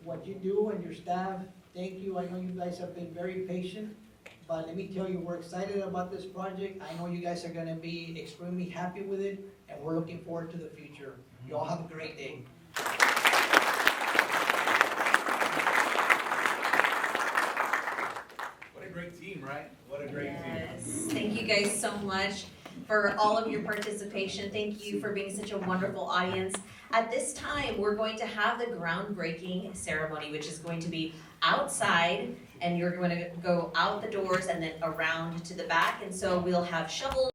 what you do and your staff, thank you. I know you guys have been very patient, but let me tell you, we're excited about this project. I know you guys are gonna be extremely happy with it, and we're looking forward to the future. You all have a great day. What a great team, right? What a great team. Yes, thank you guys so much for all of your participation. Thank you for being such a wonderful audience. At this time, we're going to have the groundbreaking ceremony, which is going to be outside, and you're going to go out the doors and then around to the back. And so we'll have shovels.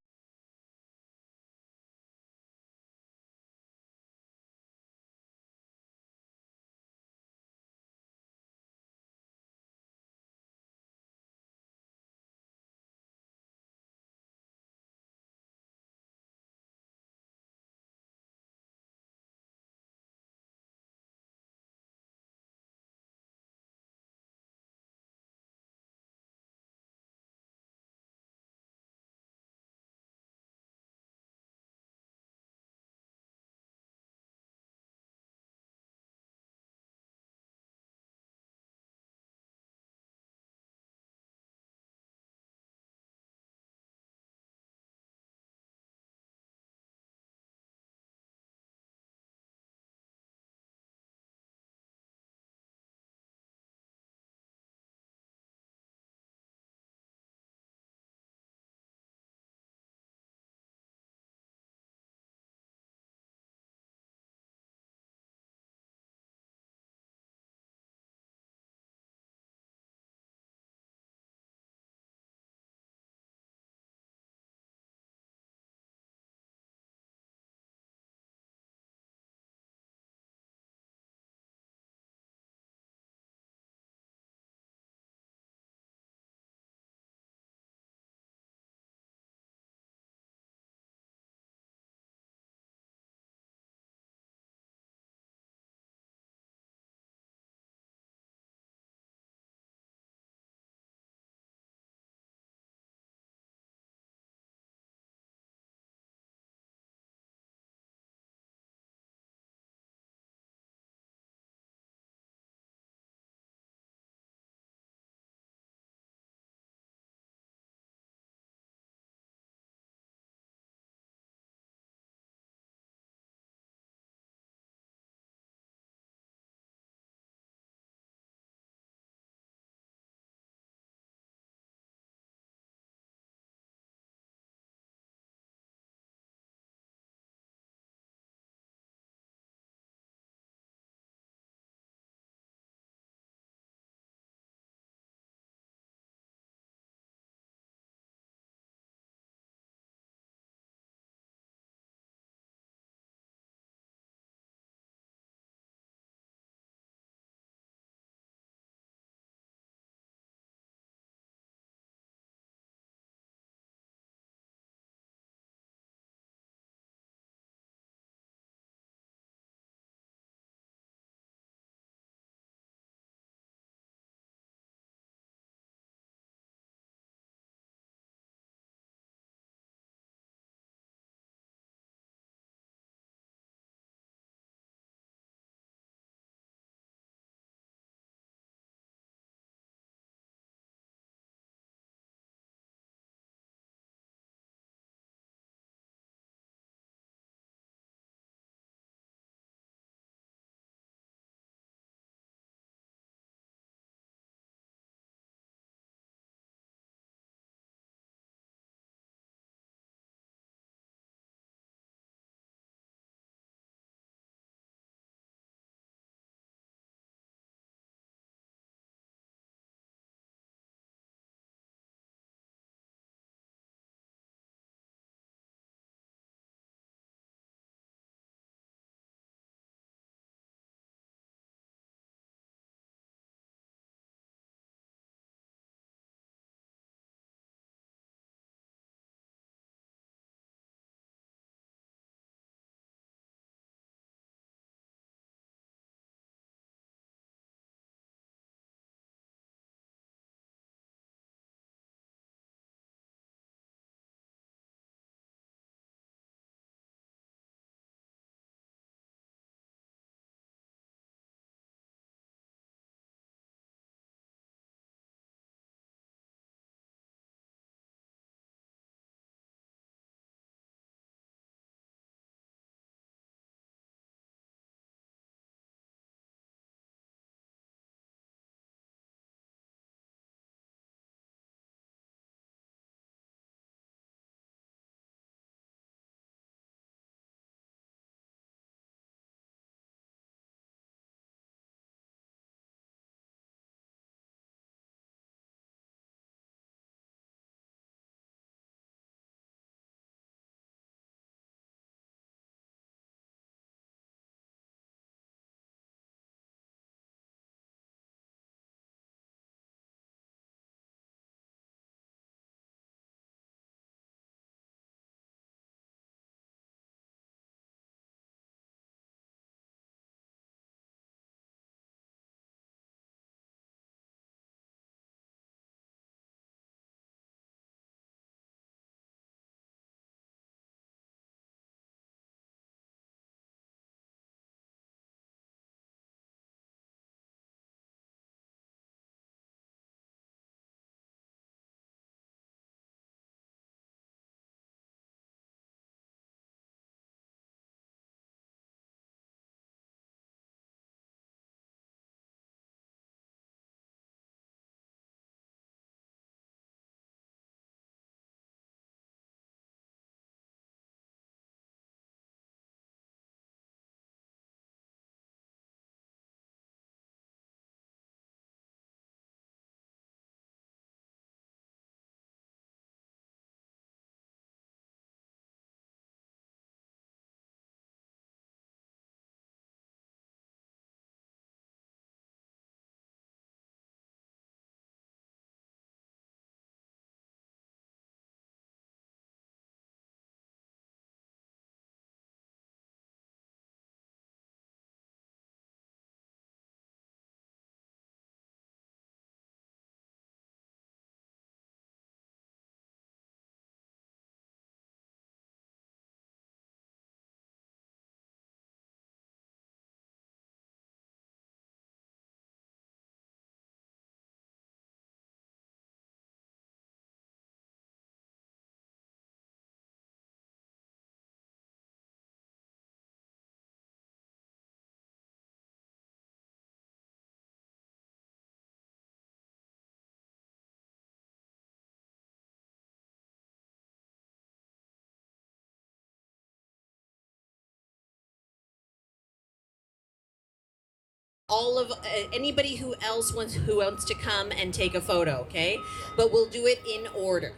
all of anybody who wants to come and take a photo, okay? But we'll do it in order.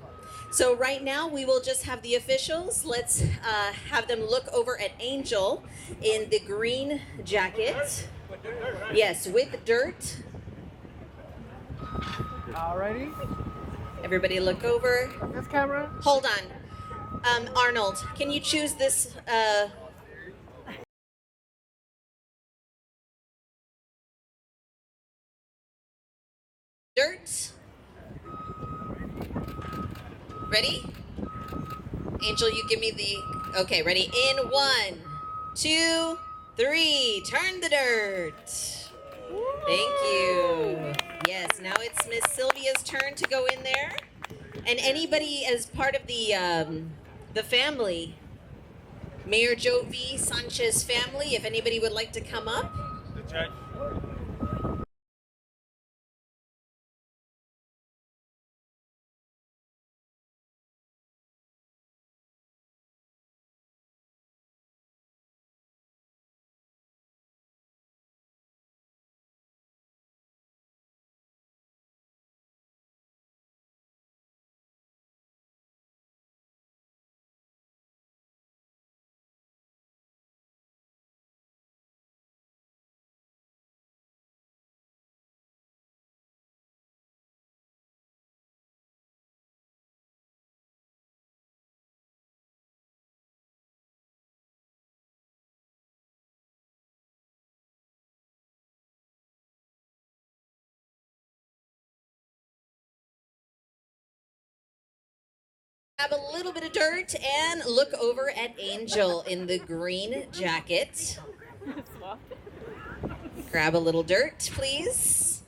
So right now we will just have the officials. Let's have them look over at Angel in the green jacket. Yes, with dirt. Alrighty. Everybody look over. This camera. Hold on. Arnold, can you choose this? Dirt. Ready? Angel, you give me the... Okay, ready? In 1, 2, 3. Turn the dirt. Thank you. Yes, now it's Miss Sylvia's turn to go in there. And anybody as part of the family, Mayor Joe V. Sanchez family, if anybody would like to come up. The judge. Grab a little bit of dirt and look over at Angel in the green jacket. Grab a little dirt, please.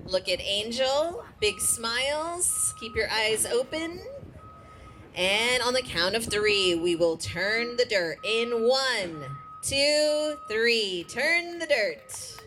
Look at Angel, big smiles, keep your eyes open. And on the count of 3, we will turn the dirt in 1, 2, 3. Turn the dirt.